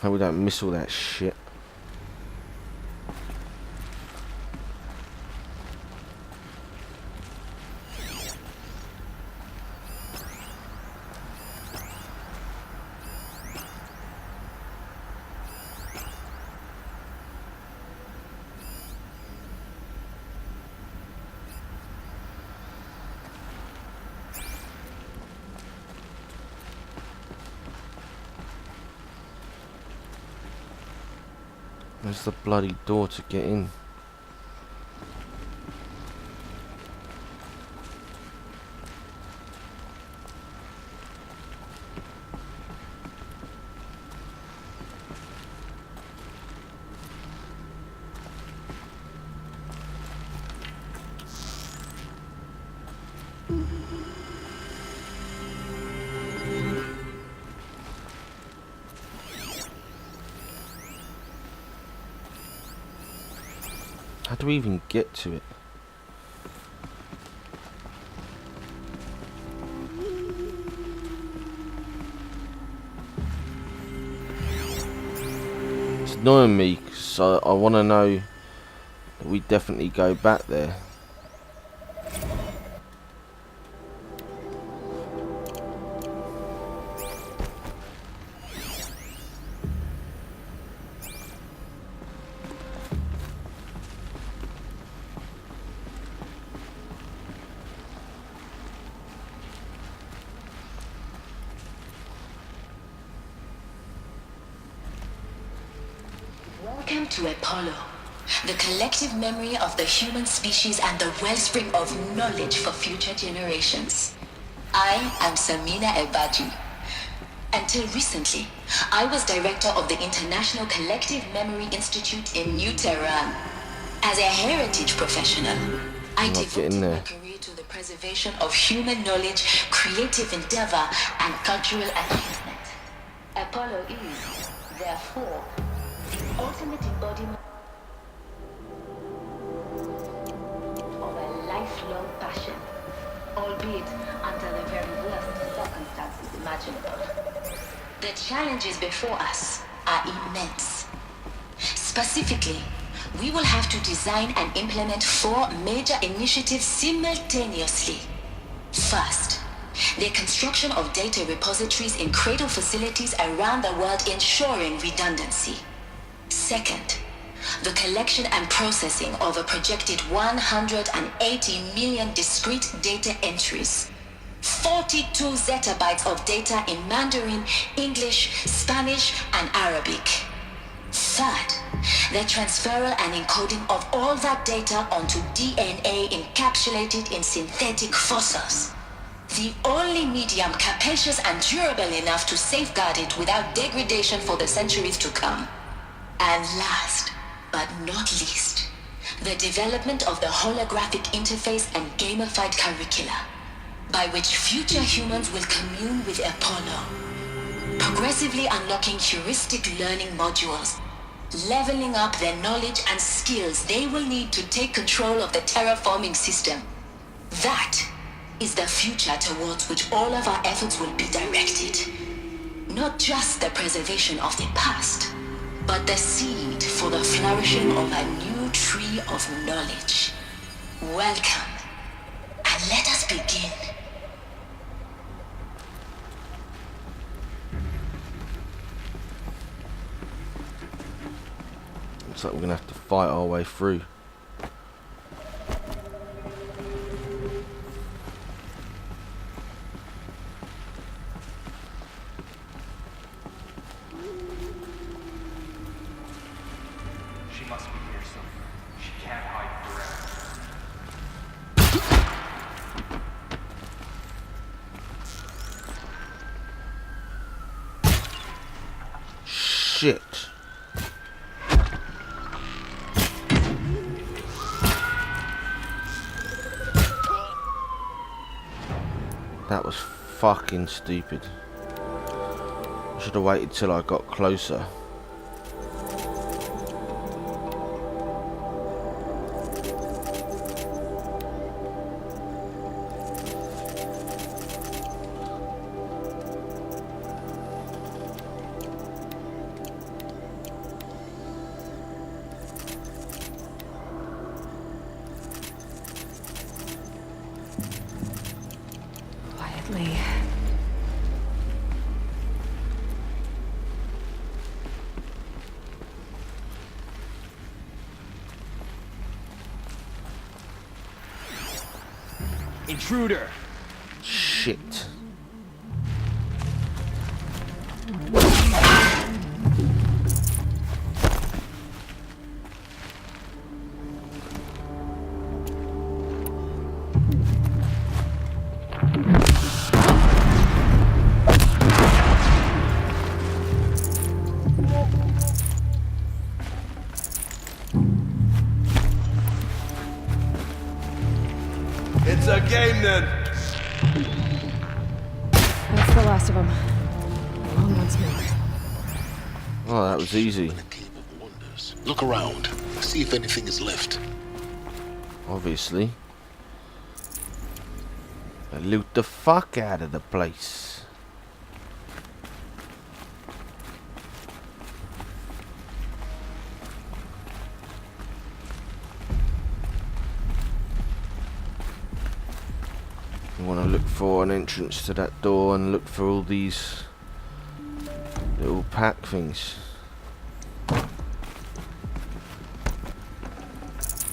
Hope we don't miss all that shit. Where's the bloody door to get in? How do we even get to it? It's annoying me, so I want to know that we definitely go back there. Welcome to Apollo, the collective memory of the human species and the wellspring of knowledge for future generations. I am Samina Ebaji. Until recently, I was director of the International Collective Memory Institute in New Tehran. As a heritage professional, I devoted my career to the preservation of human knowledge, creative endeavor, and cultural achievement. Apollo is, therefore, the ultimate embodiment of a lifelong passion, albeit under the very worst circumstances imaginable. The challenges before us are immense. Specifically, we will have to design and implement 4 major initiatives simultaneously. First, the construction of data repositories in cradle facilities around the world ensuring redundancy. Second, the collection and processing of a projected 180 million discrete data entries, 42 zettabytes of data in Mandarin, English, Spanish, and Arabic. Third, the transferal and encoding of all that data onto DNA encapsulated in synthetic fossils. The only medium capacious and durable enough to safeguard it without degradation for the centuries to come. And last, but not least, the development of the holographic interface and gamified curricula, by which future humans will commune with Apollo, progressively unlocking heuristic learning modules, leveling up their knowledge and skills they will need to take control of the terraforming system. That is the future towards which all of our efforts will be directed. Not just the preservation of the past, but the seed for the flourishing of a new tree of knowledge. Welcome, and let us begin. Looks like we're gonna have to fight our way through. She must be here somewhere. She can't hide forever. Shit. That was fucking stupid. I should have waited till I got closer. Quietly. Intruder! Shit. It's a game then. That's the last of them. On once more. Oh, that was easy. Look around. See if anything is left. Obviously. I loot the fuck out of the place. I want to look for an entrance to that door and look for all these little pack things.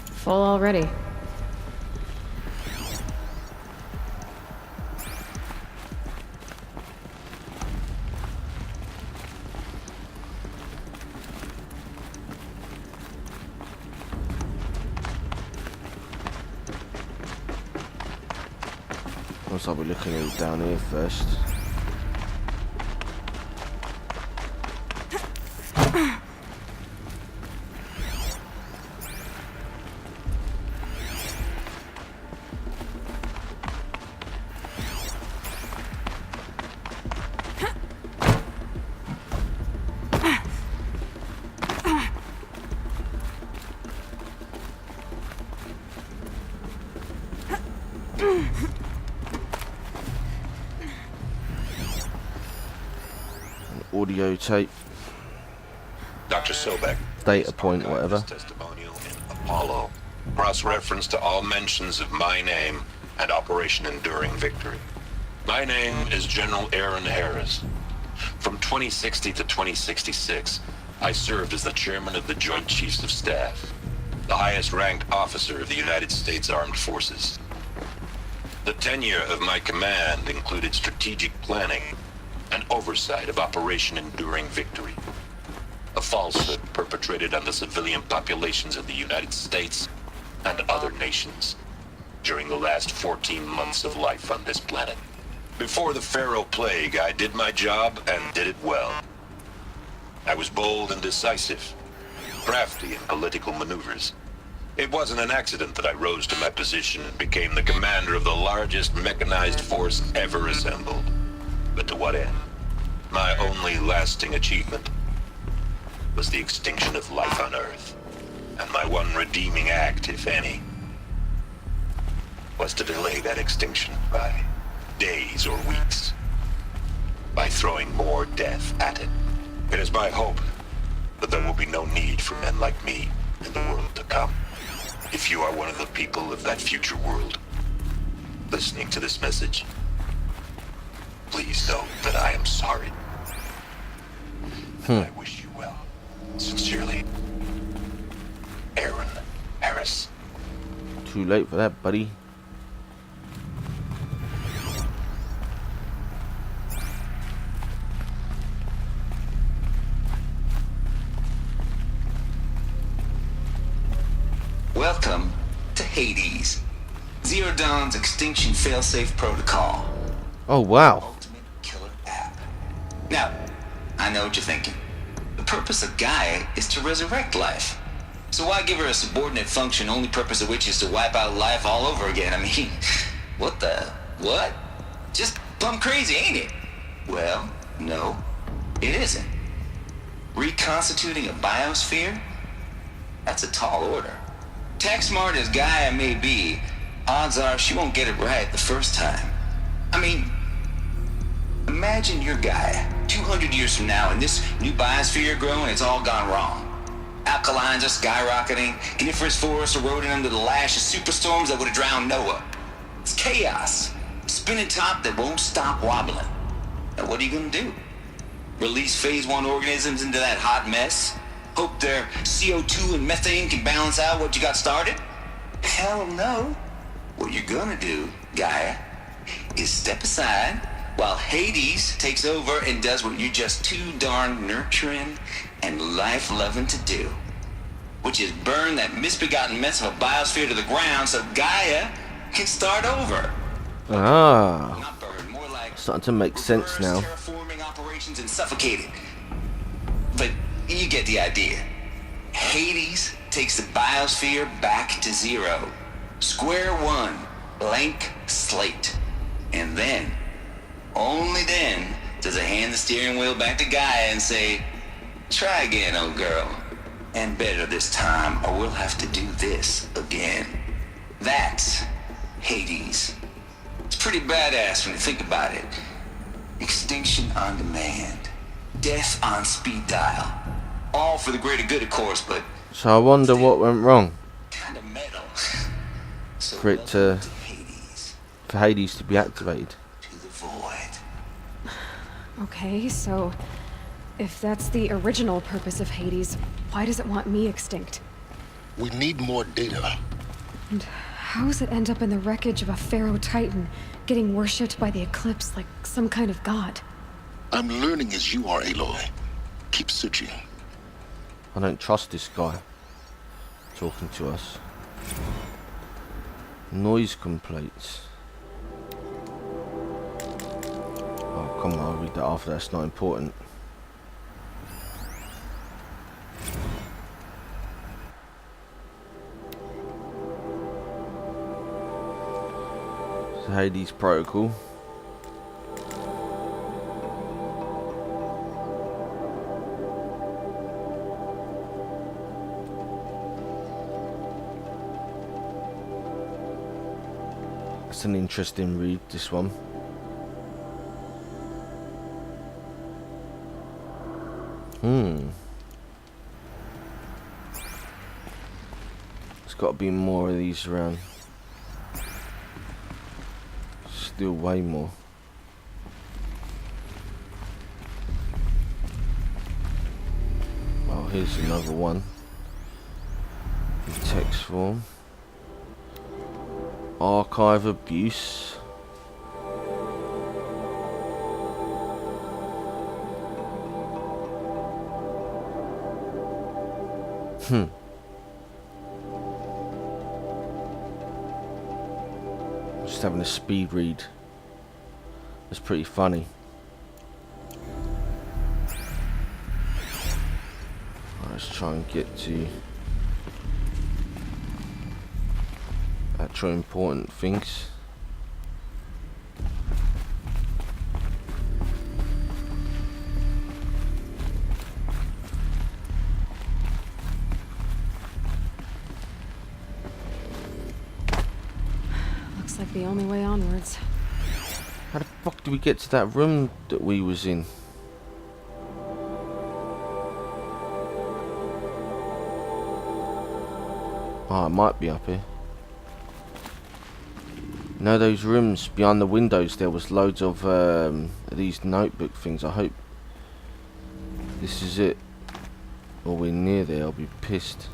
Full already. Guess I'll be looking at it down here first. Audio tape, Dr. Sobek. data point, whatever. Testimonial in Apollo. Cross-reference to all mentions of my name and Operation Enduring Victory. My name is General Aaron Harris. From 2060 to 2066, I served as the chairman of the Joint Chiefs of Staff, the highest-ranked officer of the United States Armed Forces. The tenure of my command included strategic planning and oversight of Operation Enduring Victory, a falsehood perpetrated on the civilian populations of the United States and other nations during the last 14 months of life on this planet. Before the Pharaoh Plague, I did my job and did it well. I was bold and decisive, crafty in political maneuvers. It wasn't an accident that I rose to my position and became the commander of the largest mechanized force ever assembled. But to what end? My only lasting achievement was the extinction of life on Earth. And my one redeeming act, if any, was to delay that extinction by days or weeks, by throwing more death at it. It is my hope that there will be no need for men like me in the world to come. If you are one of the people of that future world listening to this message, please know that I am sorry. And I wish you well. Sincerely, Aaron Harris. Too late for that, buddy. Welcome to Hades, Zero Dawn's extinction failsafe protocol. Oh, wow. Ultimate killer app. Now, I know what you're thinking. The purpose of Gaia is to resurrect life. So why give her a subordinate function, only purpose of which is to wipe out life all over again? I mean, what? Just plumb crazy, ain't it? Well, no, it isn't. Reconstituting a biosphere? That's a tall order. Tech smart as Gaia may be, odds are she won't get it right the first time. I mean, imagine you're Gaia, 200 years from now, and this new biosphere growing, it's all gone wrong. Alkalines are skyrocketing, coniferous forests eroding under the lash of superstorms that would have drowned Noah. It's chaos, a spinning top that won't stop wobbling. Now what are you gonna do? Release phase 1 organisms into that hot mess? Hope their CO2 and methane can balance out what you got started? Hell no. What you're gonna do, Gaia, is step aside while Hades takes over and does what you're just too darn nurturing and life-loving to do, which is burn that misbegotten mess of a biosphere to the ground so Gaia can start over. Ah. Not burn, more like Starting to make sense now. terraforming operations and suffocated. But you get the idea. Hades takes the biosphere back to zero. Square one, blank slate. And then, only then, does it hand the steering wheel back to Gaia and say, try again, old girl. And better this time, or we'll have to do this again. That's Hades. It's pretty badass when you think about it. Extinction on demand. Death on speed dial. All for the greater good, of course, but So I wonder what went wrong kind of metal. So for it to, Hades, for Hades to be activated. to the void. Okay, so if that's the original purpose of Hades, why does it want me extinct? We need more data. And how does it end up in the wreckage of a Pharaoh Titan, getting worshipped by the Eclipse like some kind of god? I'm learning as you are, Aloy. Keep searching. I don't trust this guy talking to us. Noise complaints. Oh, come on, I'll read that after. That's not important. So Hades Protocol. It's an interesting read, this one. There's got to be more of these around. Still way more. Well, here's another one. In text form. Archive abuse. Just having a speed read It's pretty funny. Let's try and get to actual important things. Looks like the only way onwards. How the fuck do we get to that room that we was in? Oh, it might be up here. You know those rooms behind the windows, there was loads of these notebook things. I hope this is it. Or we're near there, I'll be pissed.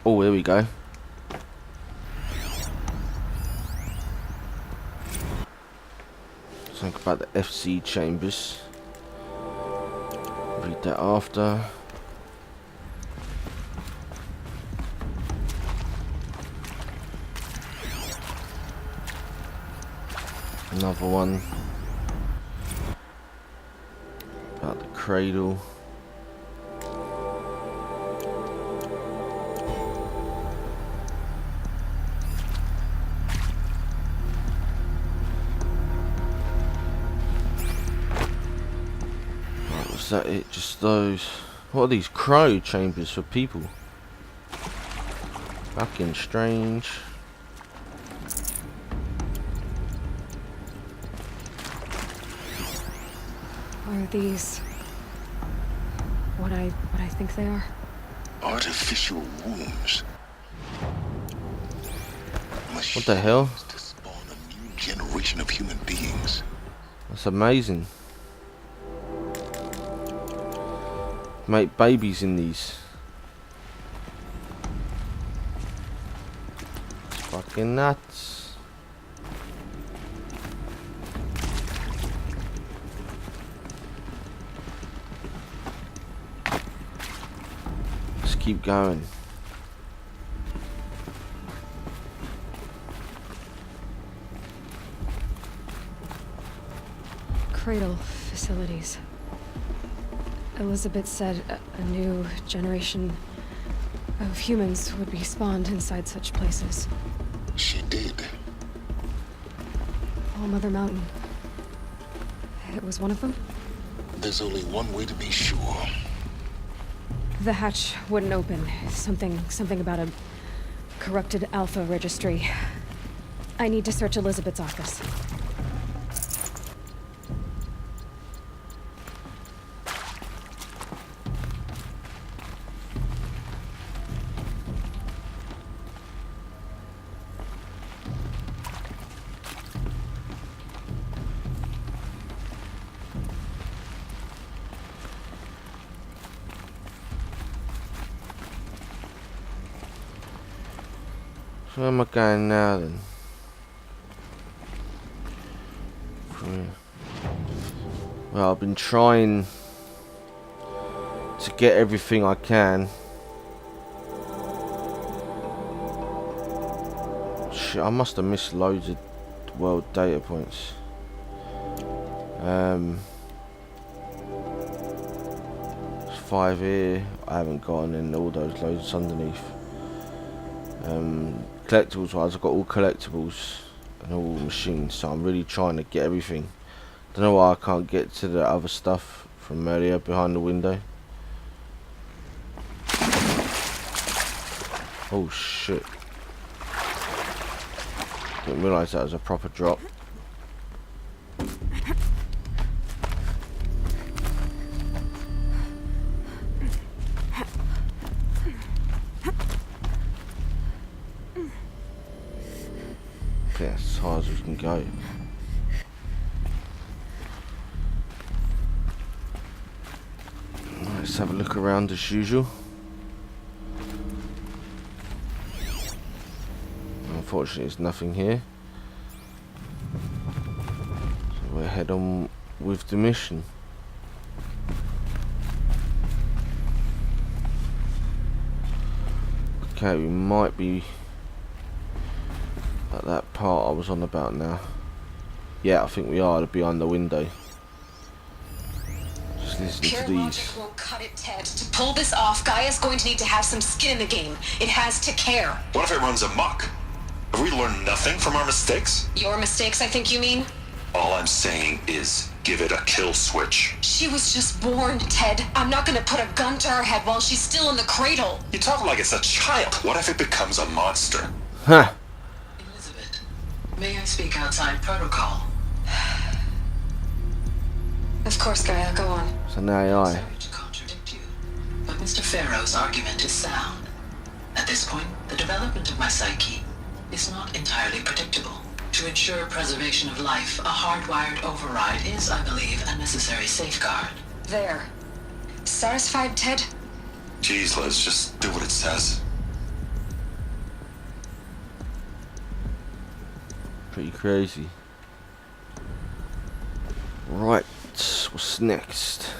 Oh, there we go. Something about the FC chambers. Read that after. Another one about the cradle. Is that it? Just those? What are these crow chambers for people? Fucking strange. Are these what I think they are? Artificial wombs. What the hell? To spawn a new generation of human beings. That's amazing. Make babies in these. It's fucking nuts. Let's keep going. Cradle facilities. Elizabeth said a new generation of humans would be spawned inside such places. She did. All Mother Mountain. It was one of them? There's only one way to be sure. The hatch wouldn't open. Something about a corrupted alpha registry. I need to search Elizabeth's office. So where am I going now then? Well, I've been trying to get everything I can. Shit, I must have missed loads of world data points. There's 5 here. I haven't gotten in all those loads underneath. Collectibles wise, I've got all collectibles and all machines, so I'm really trying to get everything. Don't know why I can't get to the other stuff from earlier behind the window. Oh shit. Didn't realise that was a proper drop. Okay, as high as we can go. Let's have a look around as usual. unfortunately there's nothing here. So we'll head on with the mission. Okay, we might be at that part I was on about now. Yeah, I think we are behind the window. Just listen Pure to these. logic won't cut it, Ted. To pull this off, Gaia's going to need to have some skin in the game. It has to care. What if it runs amok? Have we learned nothing from our mistakes? Your mistakes, I think you mean? All I'm saying is, give it a kill switch. She was just born, Ted. I'm not gonna put a gun to her head while she's still in the cradle. You talk like it's a child. What if it becomes a monster? Huh. Elizabeth, may I speak outside protocol? Of course, Gaia, go on. It's an AI. Sorry to contradict you, but Mr. Farrow's argument is sound. At this point, the development of my psyche is not entirely predictable. To ensure preservation of life, a hardwired override is, I believe, a necessary safeguard. There. Satisfied, Ted? Jeez, Liz, just do what it says. Pretty crazy. Right, what's next?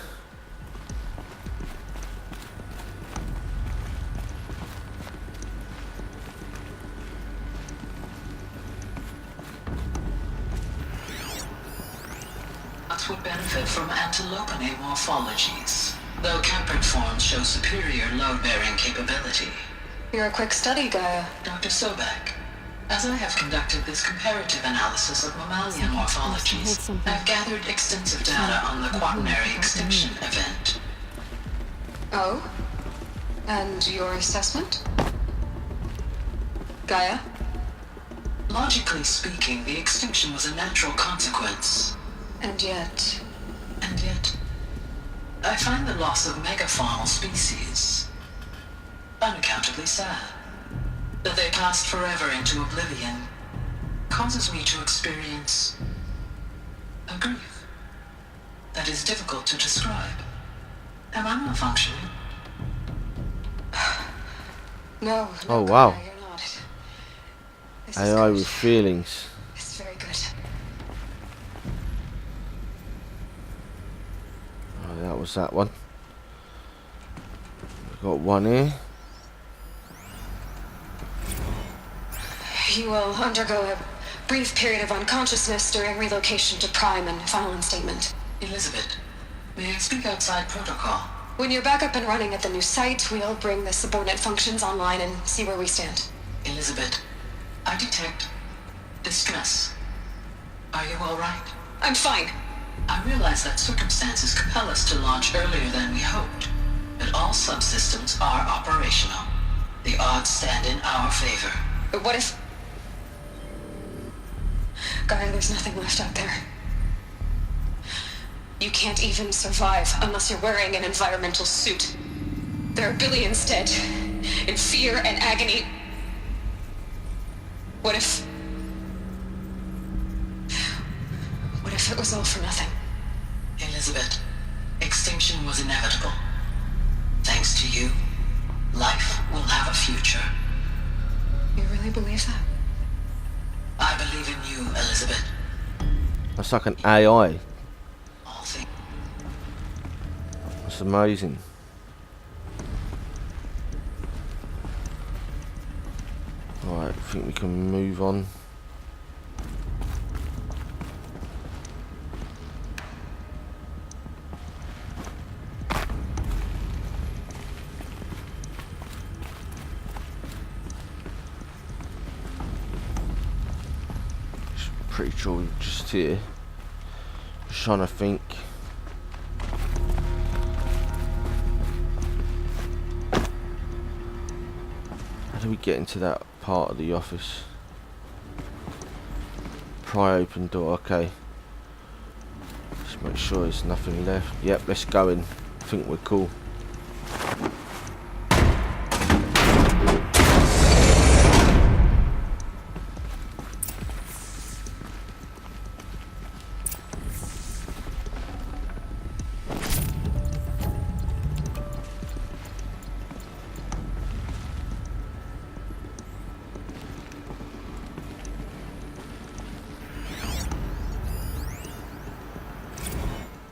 Would benefit from antilopine morphologies, though caprid forms show superior load-bearing capability. You're a quick study, Gaia. Dr. Sobek, as I have conducted this comparative analysis of mammalian morphologies, I've gathered extensive data on the quaternary extinction event. Oh? And your assessment? Gaia? Logically speaking, the extinction was a natural consequence. And yet, I find the loss of megafaunal species unaccountably sad. That they passed forever into oblivion causes me to experience a grief that is difficult to describe. Am I malfunctioning? no. Oh wow. Gaia, you're not. This is AI good. with feelings. It's very good. Oh, that was that one. We've got one here. You will undergo a brief period of unconsciousness during relocation to Prime and final instatement. Elizabeth, may I speak outside protocol? When you're back up and running at the new site, we'll bring the subordinate functions online and see where we stand. Elizabeth, I detect distress. Are you all right? I'm fine. I realize that circumstances compel us to launch earlier than we hoped, but all subsystems are operational. The odds stand in our favor. But what if... Gaia, there's nothing left out there. You can't even survive unless you're wearing an environmental suit. There are billions dead, in fear and agony. What if it was all for nothing? Elizabeth, extinction was inevitable. Thanks to you, life will have a future. You really believe that? I believe in you, Elizabeth. That's like an AI. All things. That's amazing. Right, I think we can move on. Pretty sure we're just here. Just trying to think. How do we get into that part of the office? Pry open door, okay. Just make sure there's nothing left. Yep, let's go in. I think we're cool.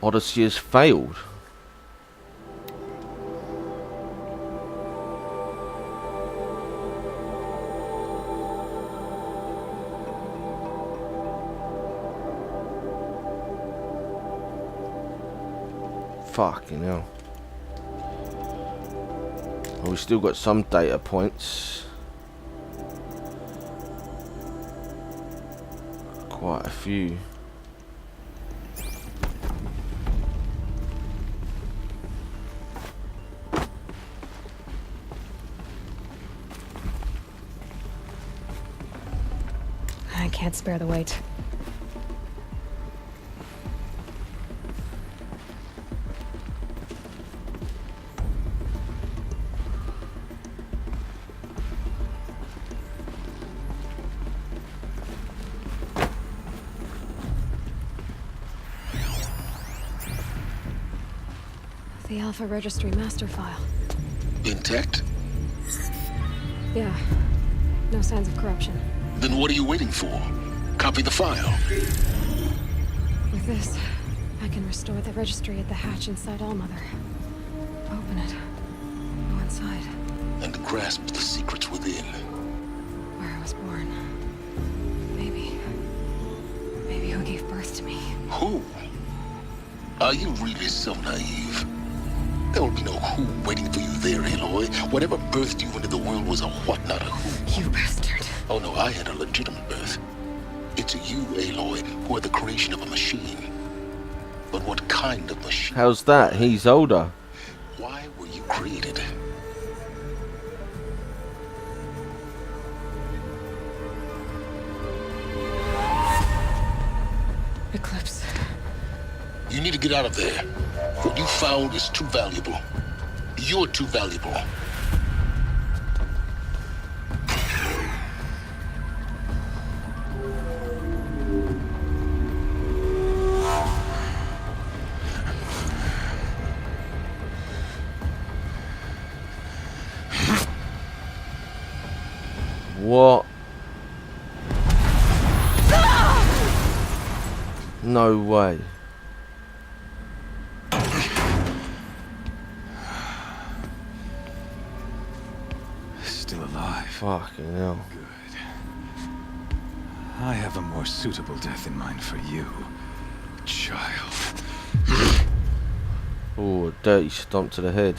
Odyssey has failed. Fucking hell. Well, we've still got some data points. Quite a few. I can't spare the weight. The Alpha Registry master file. Intact? Yeah. No signs of corruption. Then what are you waiting for? Copy the file. With this, I can restore the registry at the hatch inside Allmother. Open it. Go inside. And grasp the secrets within. Where I was born. Maybe who gave birth to me. Who? Are you really so naive? There will be no who waiting for you there, Aloy. Whatever birthed you into the world was a what, not a who. You bastard. Oh no, I had a legitimate birth. It's you, Aloy, who are the creation of a machine. But what kind of machine? How's that? He's older. Why were you created? Eclipse. You need to get out of there. What you found is too valuable. You're too valuable. What? No way. Still alive. Fucking hell. Good. I have a more suitable death in mind for you, child. Oh, a dirty stomp to the head.